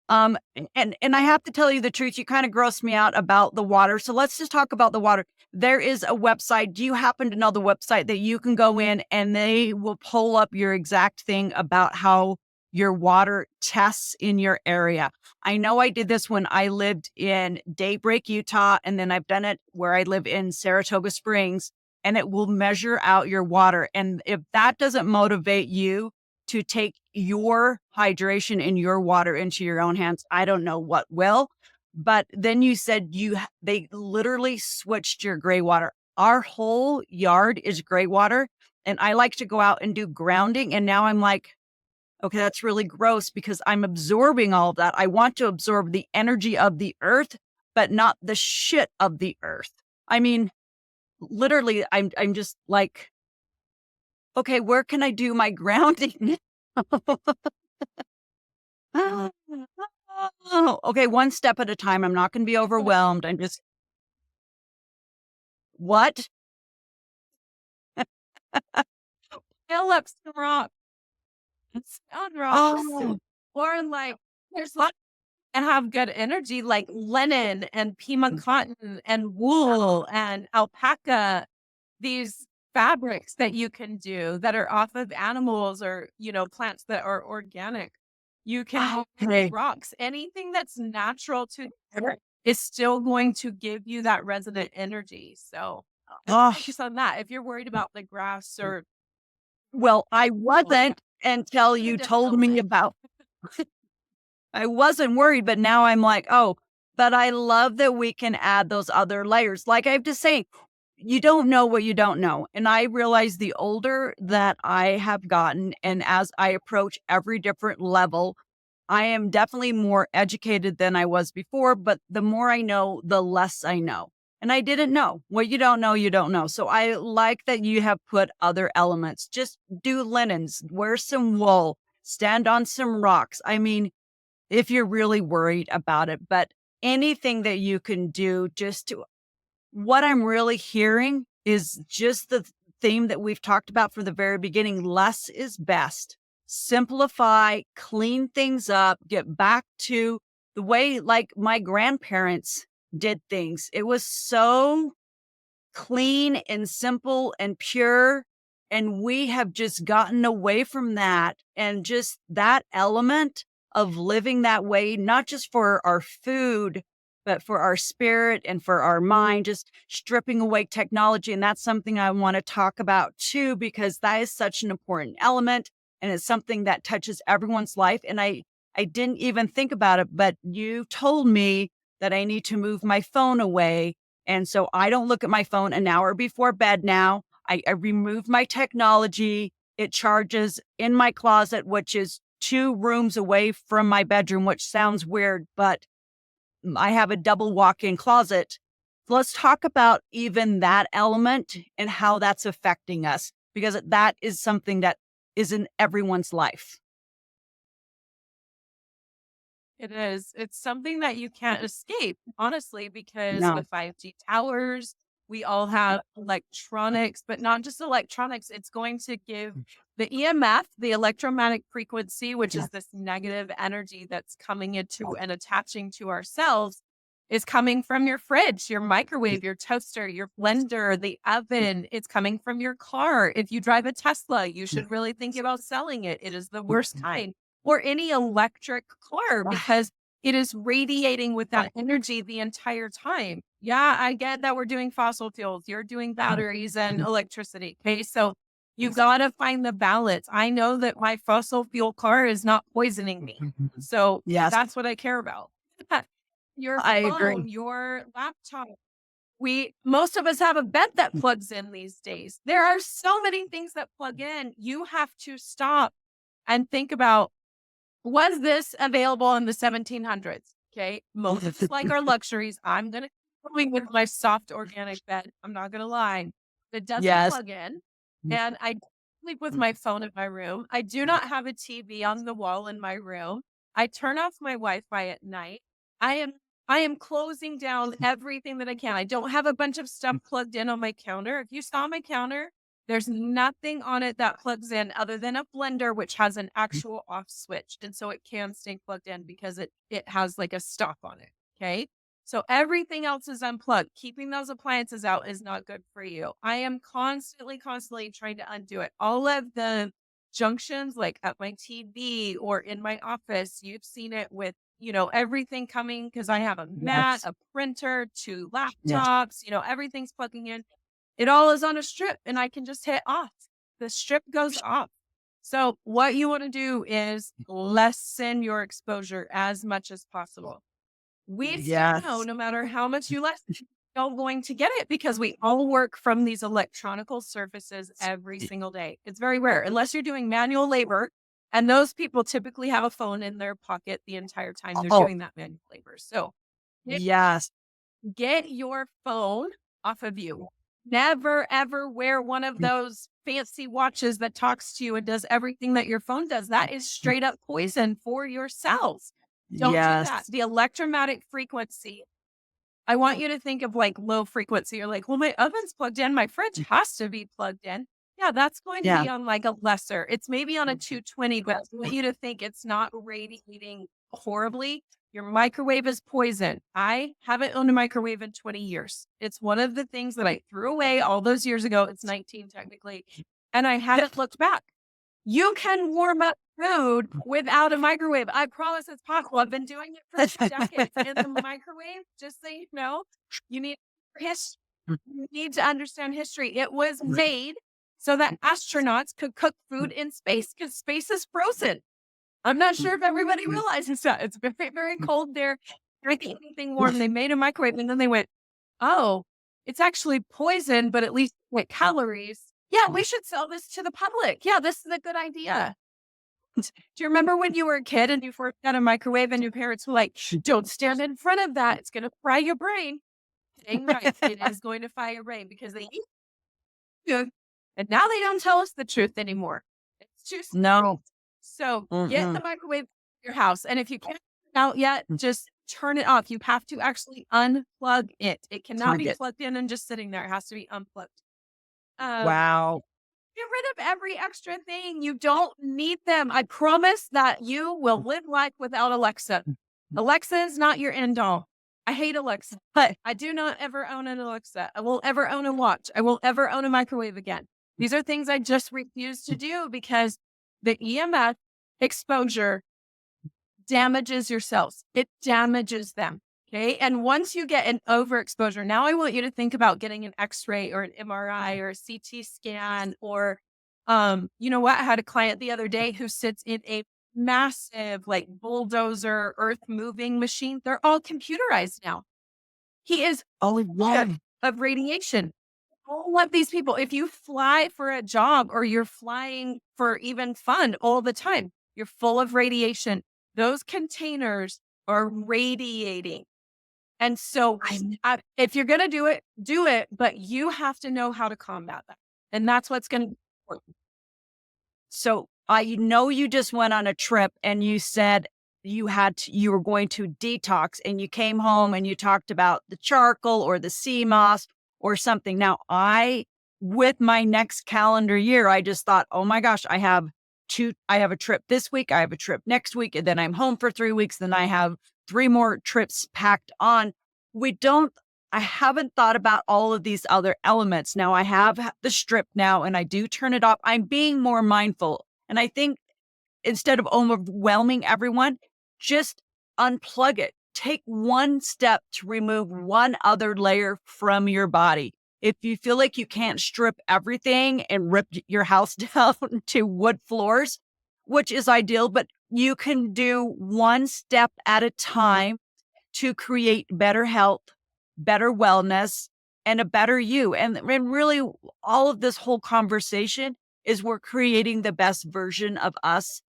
And I have to tell you the truth, you kind of grossed me out about the water. So let's just talk about the water. There is a website. Do you happen to know the website that you can go in and they will pull up your exact thing about how your water tests in your area? I know I did this when I lived in Daybreak, Utah, and then I've done it where I live in Saratoga Springs, and it will measure out your water. And if that doesn't motivate you to take your hydration in your water into your own hands, I don't know what will. But then you said they literally switched your gray water. Our whole yard is gray water, and I like to go out and do grounding. And now I'm like, okay, that's really gross because I'm absorbing all of that. I want to absorb the energy of the earth, but not the shit of the earth. I mean, literally, I'm just like, okay, where can I do my grounding? Okay, one step at a time. I'm not going to be overwhelmed. I'm just, what? Fill up some rocks. On rocks. Oh, Or like, there's lots and have good energy like linen and Pima cotton and wool and alpaca. These fabrics that you can do that are off of animals or, plants that are organic. You can okay. rocks. Anything that's natural to is still going to give you that resonant energy. So Oh, focus on that. If you're worried about the grass or well, I wasn't until you told me about, I wasn't worried, but now I'm like, oh, but I love that we can add those other layers. Like I have to say, you don't know what you don't know. And I realize the older that I have gotten, and as I approach every different level, I am definitely more educated than I was before. But the more I know, the less I know. And I didn't know. What you don't know, you don't know. So I like that you have put other elements. Just do linens, wear some wool, stand on some rocks. I mean, if you're really worried about it, but anything that you can do just to, what I'm really hearing is just the theme that we've talked about from the very beginning. Less is best. Simplify, clean things up, get back to the way like my grandparents did things. It was so clean and simple and pure. And we have just gotten away from that. And just that element of living that way, not just for our food, but for our spirit and for our mind, just stripping away technology. And that's something I want to talk about too, because that is such an important element and it's something that touches everyone's life. And I didn't even think about it, but you told me that I need to move my phone away. And so I don't look at my phone an hour before bed now. I remove my technology. It charges in my closet, which is 2 rooms away from my bedroom, which sounds weird, but I have a double walk-in closet. Let's talk about even that element and how that's affecting us, because that is something that is in everyone's life. It is. It's something that you can't escape, honestly, because No. with 5G towers, we all have electronics, but not just electronics. It's going to give the EMF, the electromagnetic frequency, which is this negative energy that's coming into and attaching to our cells, is coming from your fridge, your microwave, your toaster, your blender, the oven. It's coming from your car. If you drive a Tesla, you should really think about selling it. It is the worst kind. Or any electric car, because it is radiating with that energy the entire time. Yeah, I get that we're doing fossil fuels. You're doing batteries and electricity. Okay. So you got to find the balance. I know that my fossil fuel car is not poisoning me. So Yes. that's what I care about. Your I phone, agree. your laptop. Most of us have a bed that plugs in these days. There are so many things that plug in. You have to stop and think about, was this available in the 1700s? Okay. Most of us like our luxuries. I'm going to going with my soft organic bed. I'm not going to lie. It doesn't Yes. plug in. And I sleep with my phone in my room. I do not have a TV on the wall in my room. I turn off my Wi-Fi at night. I am closing down everything that I can. I don't have a bunch of stuff plugged in on my counter. If you saw my counter, there's nothing on it that plugs in other than a blender, which has an actual off switch. And so it can stay plugged in because it has like a stop on it. Okay. So everything else is unplugged. Keeping those appliances out is not good for you. I am constantly trying to undo it. All of the junctions, like at my TV or in my office, you've seen it with, everything coming, because I have a mat, a printer, 2 laptops, everything's plugging in. It all is on a strip and I can just hit off. The strip goes off. So what you want to do is lessen your exposure as much as possible. We still know no matter how much you lessen, you're going to get it, because we all work from these electronical surfaces every single day. It's very rare, unless you're doing manual labor. And those people typically have a phone in their pocket the entire time they're doing that manual labor. So Yes. get your phone off of you. Never, ever wear one of those fancy watches that talks to you and does everything that your phone does. That is straight up poison for your cells. Don't do that. The electromagnetic frequency. I want you to think of like low frequency. You're like, well, my oven's plugged in. My fridge has to be plugged in. Yeah, that's going to be on like a lesser. It's maybe on a 220, but I want you to think it's not radiating horribly. Your microwave is poison. I haven't owned a microwave in 20 years. It's one of the things that I threw away all those years ago. It's 19 technically. And I haven't looked back. You can warm up food without a microwave. I promise it's possible. I've been doing it for decades. In the microwave, just so you know, you need history. You need to understand history. It was made so that astronauts could cook food in space, because space is frozen. I'm not sure if everybody realizes that. It's very, very cold there. Drinking anything warm. They made a microwave and then they went, oh, it's actually poison, but at least with calories. Yeah, we should sell this to the public. Yeah, this is a good idea. Do you remember when you were a kid and you first got a microwave and your parents were like, don't stand in front of that. It's going to fry your brain. Dang right, it is going to fry your brain, because they eat food. And now they don't tell us the truth anymore. It's too scary. No. So get the microwave in your house. And if you can't get it out yet, just turn it off. You have to actually unplug it. It cannot be plugged in and just sitting there. It has to be unplugged. Wow. Get rid of every extra thing. You don't need them. I promise that you will live life without Alexa. Alexa is not your end all. I hate Alexa, but I do not ever own an Alexa. I won't ever own a watch. I won't ever own a microwave again. These are things I just refuse to do, because the EMF exposure damages your cells. It damages them. Okay. And once you get an overexposure, now I want you to think about getting an X-ray or an MRI or a CT scan or, you know what? I had a client the other day who sits in a massive like bulldozer earth moving machine. They're all computerized now. He is full of radiation. All of these people, if you fly for a job or you're flying for even fun all the time, you're full of radiation. Those containers are radiating. And so if you're going to do it, but you have to know how to combat that. And that's what's going to be important. So I know you just went on a trip and you said you were going to detox and you came home and you talked about the charcoal or the sea moss or something. Now with my next calendar year, I just thought, oh my gosh, I have a trip this week. I have a trip next week. And then I'm home for 3 weeks. Then I have 3 more trips packed on. I haven't thought about all of these other elements. Now I have the strip now and I do turn it off. I'm being more mindful. And I think instead of overwhelming everyone, just unplug it. Take one step to remove one other layer from your body. If you feel like you can't strip everything and rip your house down to wood floors, which is ideal, but you can do one step at a time to create better health, better wellness, and a better you. And really, all of this whole conversation is we're creating the best version of us,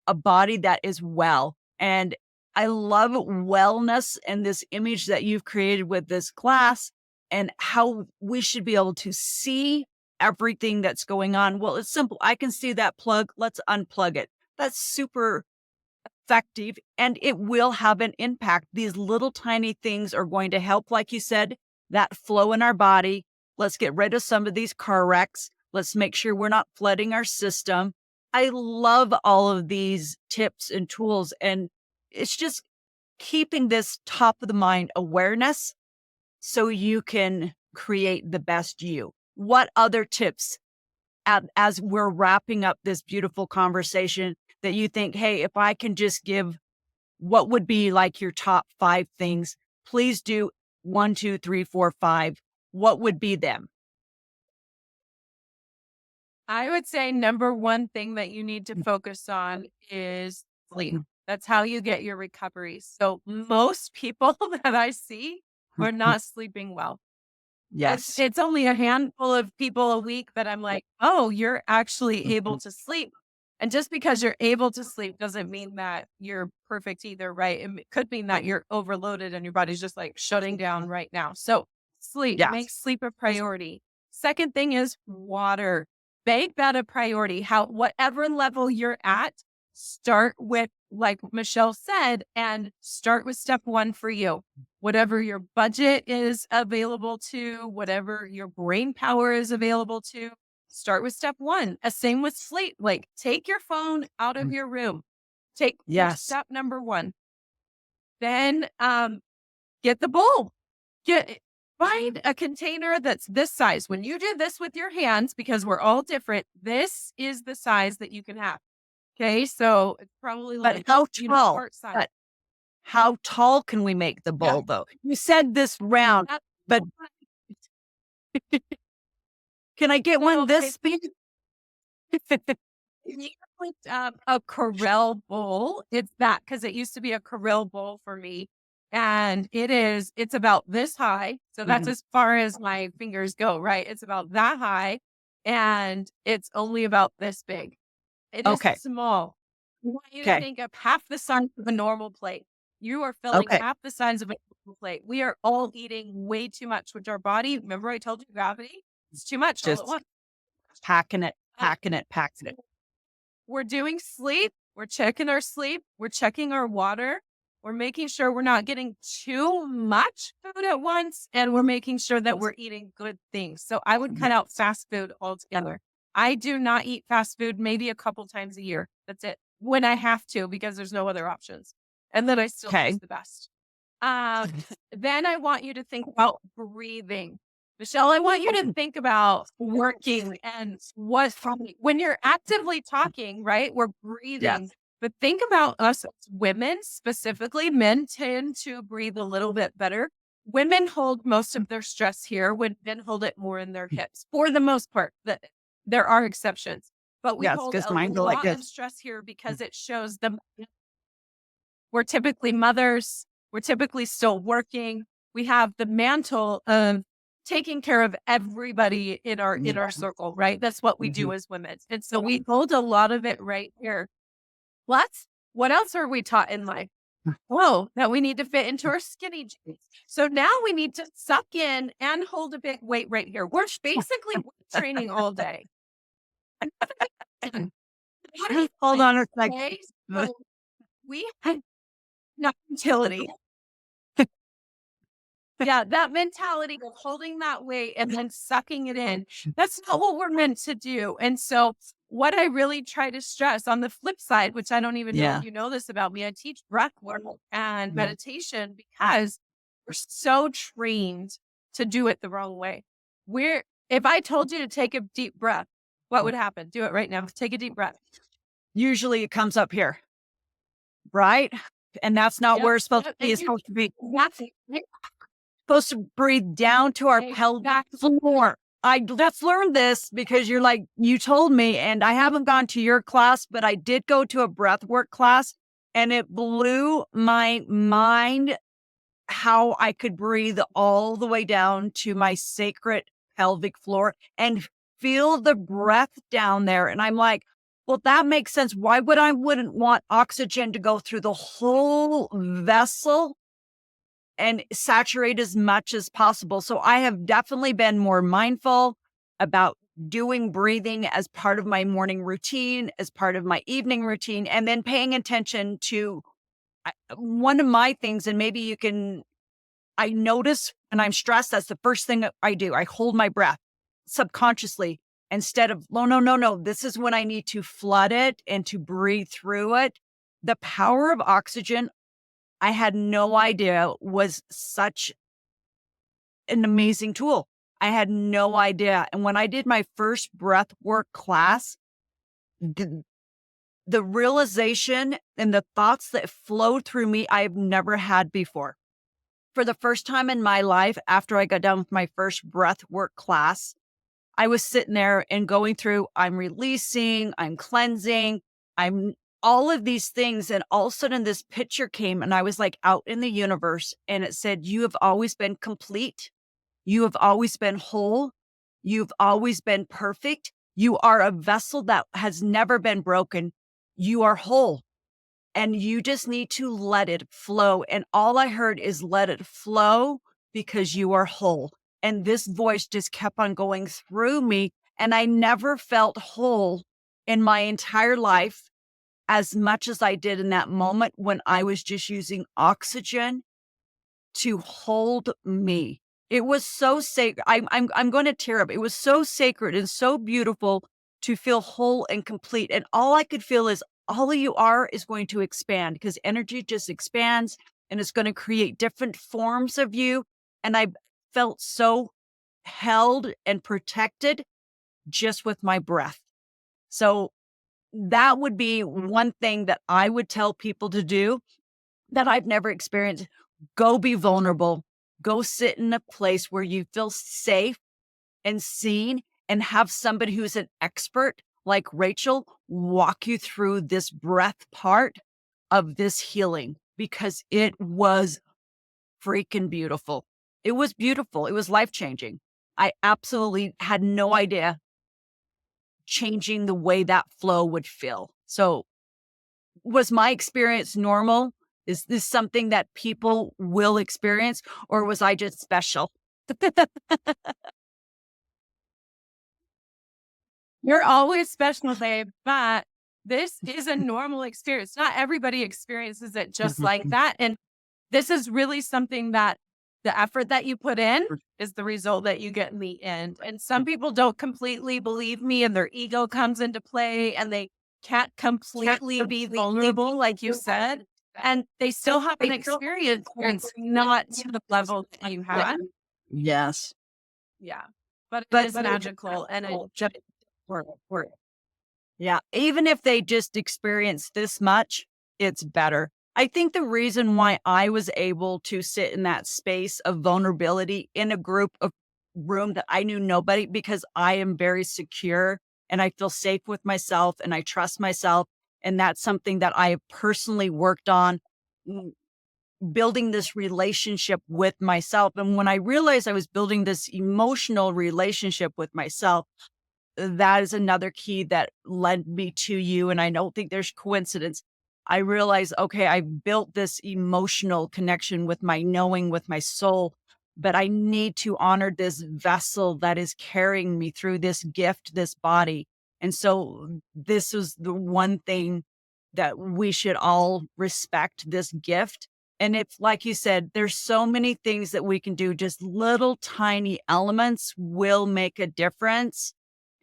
a body that is well. And I love wellness and this image that you've created with this class and how we should be able to see everything that's going on. Well, it's simple. I can see that plug. Let's unplug it. That's super effective and it will have an impact. These little tiny things are going to help, like you said, that flow in our body. Let's get rid of some of these car wrecks. Let's make sure we're not flooding our system. I love all of these tips and tools, and it's just keeping this top of the mind awareness so you can create the best you. What other tips as we're wrapping up this beautiful conversation that you think, hey, if I can just give, what would be like your top 5 things? Please do 1, 2, 3, 4, 5. What would be them? I would say number one thing that you need to focus on is sleep. That's how you get your recovery. So most people that I see are not sleeping well. Yes. It's only a handful of people a week that I'm like, oh, you're actually able to sleep. And just because you're able to sleep doesn't mean that you're perfect either, right? It could mean that you're overloaded and your body's just like shutting down right now. So sleep, make sleep a priority. Second thing is water. Make that a priority. Whatever level you're at, start with, like Michelle said, and start with step 1 for you. Whatever your budget is available to, whatever your brain power is available to, start with step 1. Same with sleep. Like take your phone out of your room. Take step number 1. Then get the bowl. Find a container that's this size. When you do this with your hands, because we're all different, this is the size that you can have. Okay, so it's probably like how tall? heart size. But how tall can we make the bowl though? You said this round, but can I get one this big? You put a Corelle bowl. It's that because it used to be a Corelle bowl for me. And it's about this high. So that's as far as my fingers go, right? It's about that high and it's only about this big. It is small. I want you to think of half the size of a normal plate. You are filling half the size of a normal plate. We are all eating way too much, which our body, remember I told you gravity? It's too much. Just packing it. We're doing sleep. We're checking our sleep. We're checking our water. We're making sure we're not getting too much food at once. And we're making sure that we're eating good things. So I would cut out fast food altogether. I do not eat fast food maybe a couple times a year. That's it. When I have to, because there's no other options. And then I still taste the best. Then I want you to think about breathing. Michelle, I want you to think about working and when you're actively talking, right? We're breathing. But think about us as women specifically. Men tend to breathe a little bit better. Women hold most of their stress here. Men hold it more in their hips for the most part. There are exceptions, but we Yes, hold because a mine go like lot of this. stress here because it shows them we're typically mothers. We're typically still working. We have the mantle of taking care of everybody in our circle, right? That's what we do as women. And so we hold a lot of it right here. What else are we taught in life? Oh, that we need to fit into our skinny jeans. So now we need to suck in and hold a big weight right here. We're basically training all day. Hold on a second. Okay, so we have not utility. Yeah, that mentality of holding that weight and then sucking it in. That's not what we're meant to do. And so what I really try to stress on the flip side, which I don't even know if you know this about me, I teach breathwork and meditation because we're so trained to do it the wrong way. If I told you to take a deep breath, what would happen? Do it right now. Take a deep breath. Usually it comes up here, right? And that's not where it's supposed to be. It's supposed to be supposed to breathe down to our pelvic floor. Let's learn this because you told me, and I haven't gone to your class, but I did go to a breathwork class, and it blew my mind how I could breathe all the way down to my sacred pelvic floor and feel the breath down there. And I'm like, well, that makes sense. Why wouldn't want oxygen to go through the whole vessel and saturate as much as possible? So I have definitely been more mindful about doing breathing as part of my morning routine, as part of my evening routine, and then paying attention to one of my things. And maybe I notice when I'm stressed, that's the first thing that I do. I hold my breath subconsciously instead of, no, this is when I need to flood it and to breathe through it. The power of oxygen, I had no idea was such an amazing tool. I had no idea. And when I did my first breath work class, the realization and the thoughts that flowed through me, I've never had before. For the first time in my life, after I got done with my first breath work class, I was sitting there and going through, I'm releasing, I'm cleansing, I'm all of these things. And all of a sudden this picture came and I was like out in the universe and it said, you have always been complete. You have always been whole. You've always been perfect. You are a vessel that has never been broken. You are whole and you just need to let it flow. And all I heard is let it flow because you are whole. And this voice just kept on going through me. And I never felt whole in my entire life as much as I did in that moment when I was just using oxygen to hold me. It was so sacred. I'm going to tear up. It was so sacred and so beautiful to feel whole and complete. And all I could feel is all you are is going to expand because energy just expands and it's going to create different forms of you. And I felt so held and protected just with my breath. So that would be one thing that I would tell people to do that I've never experienced. Go be vulnerable. Go sit in a place where you feel safe and seen and have somebody who's an expert like Rachel walk you through this breath part of this healing because it was freaking beautiful. It was beautiful. It was life-changing. I absolutely had no idea changing the way that flow would feel. So was my experience normal? Is this something that people will experience or was I just special? You're always special, babe, but this is a normal experience. Not everybody experiences it just like that. And this is really something that the effort that you put in is the result that you get in the end. And some people don't completely believe me and their ego comes into play and they can't completely be vulnerable, like you said. And they still have an experience where it's not to the level that you had. Yes. Yeah. But it is magical and it just works. Yeah. Even if they just experience this much, it's better. I think the reason why I was able to sit in that space of vulnerability in a group of room that I knew nobody, because I am very secure and I feel safe with myself and I trust myself. And that's something that I have personally worked on, building this relationship with myself. And when I realized I was building this emotional relationship with myself, that is another key that led me to you. And I don't think there's coincidence. I realized, okay, I built this emotional connection with my knowing, with my soul, but I need to honor this vessel that is carrying me through this gift, this body. And so this is the one thing that we should all respect, this gift. And it's like you said, there's so many things that we can do. Just little tiny elements will make a difference.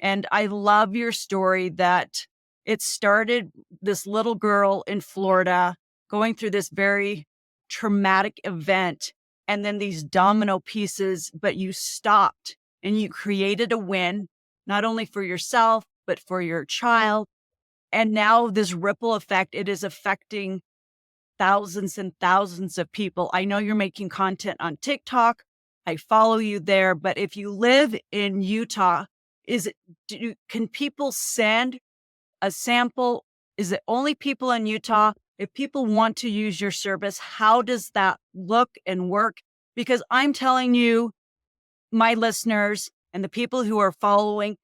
And I love your story that it started this little girl in Florida going through this very traumatic event, and then these domino pieces, but you stopped and you created a win, not only for yourself, but for your child. And now this ripple effect, it is affecting thousands and thousands of people. I know you're making content on TikTok. I follow you there, but if you live in Utah, can people send a sample? Is it only people in Utah? If people want to use your service, how does that look and work? Because I'm telling you, my listeners and the people who are following,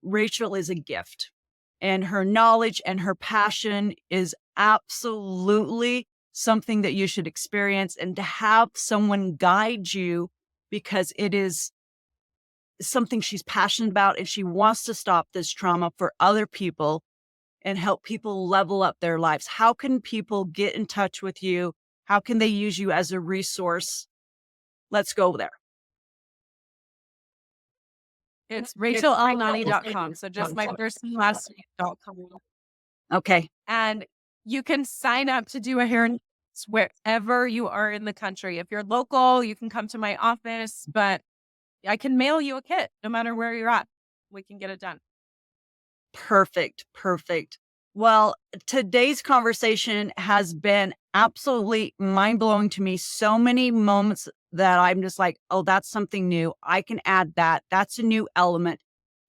Rachel is a gift, and her knowledge and her passion is absolutely something that you should experience, and to have someone guide you, because it is something she's passionate about and she wants to stop this trauma for other people and help people level up their lives. How can people get in touch with you? How can they use you as a resource? Let's go there. It's RachelEllenani.com. So just my first and last name.com. Okay. And you can sign up to do a hair wherever you are in the country. If you're local, you can come to my office, but I can mail you a kit no matter where you're at. We can get it done. Perfect. Perfect. Well, today's conversation has been absolutely mind-blowing to me. So many moments that I'm just like, oh, that's something new. I can add that. That's a new element.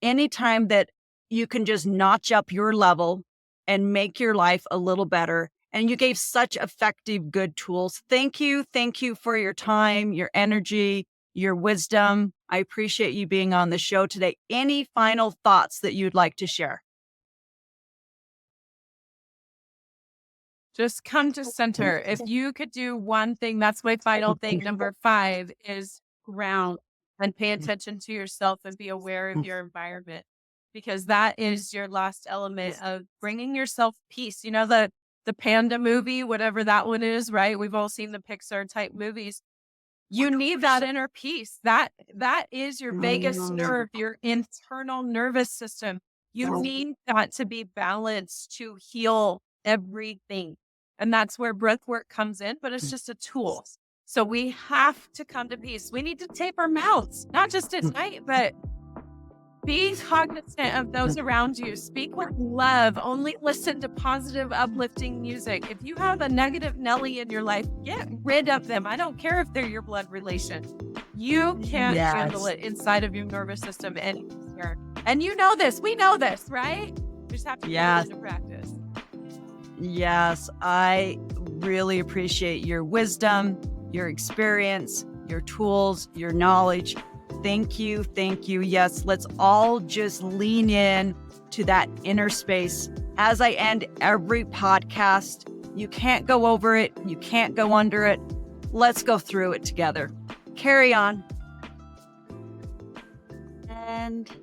Anytime that you can just notch up your level and make your life a little better. And you gave such effective, good tools. Thank you. Thank you for your time, your energy, your wisdom. I appreciate you being on the show today. Any final thoughts that you'd like to share? Just come to center. If you could do one thing, that's my final thing. Number 5 is ground and pay attention to yourself and be aware of your environment, because that is your last element of bringing yourself peace. You know, the Panda movie, whatever that one is, right? We've all seen the Pixar type movies. You need that inner peace. That is your vagus nerve, your internal nervous system. You need that to be balanced to heal everything. And that's where breathwork comes in, but it's just a tool. So we have to come to peace. We need to tape our mouths, not just at night, but be cognizant of those around you. Speak with love. Only listen to positive, uplifting music. If you have a negative Nelly in your life, get rid of them. I don't care if they're your blood relation. You can't handle it inside of your nervous system anymore. And you know this. We know this, right? We just have to put it into practice. Yes, I really appreciate your wisdom, your experience, your tools, your knowledge. Thank you. Thank you. Yes, let's all just lean in to that inner space. As I end every podcast, you can't go over it. You can't go under it. Let's go through it together. Carry on. And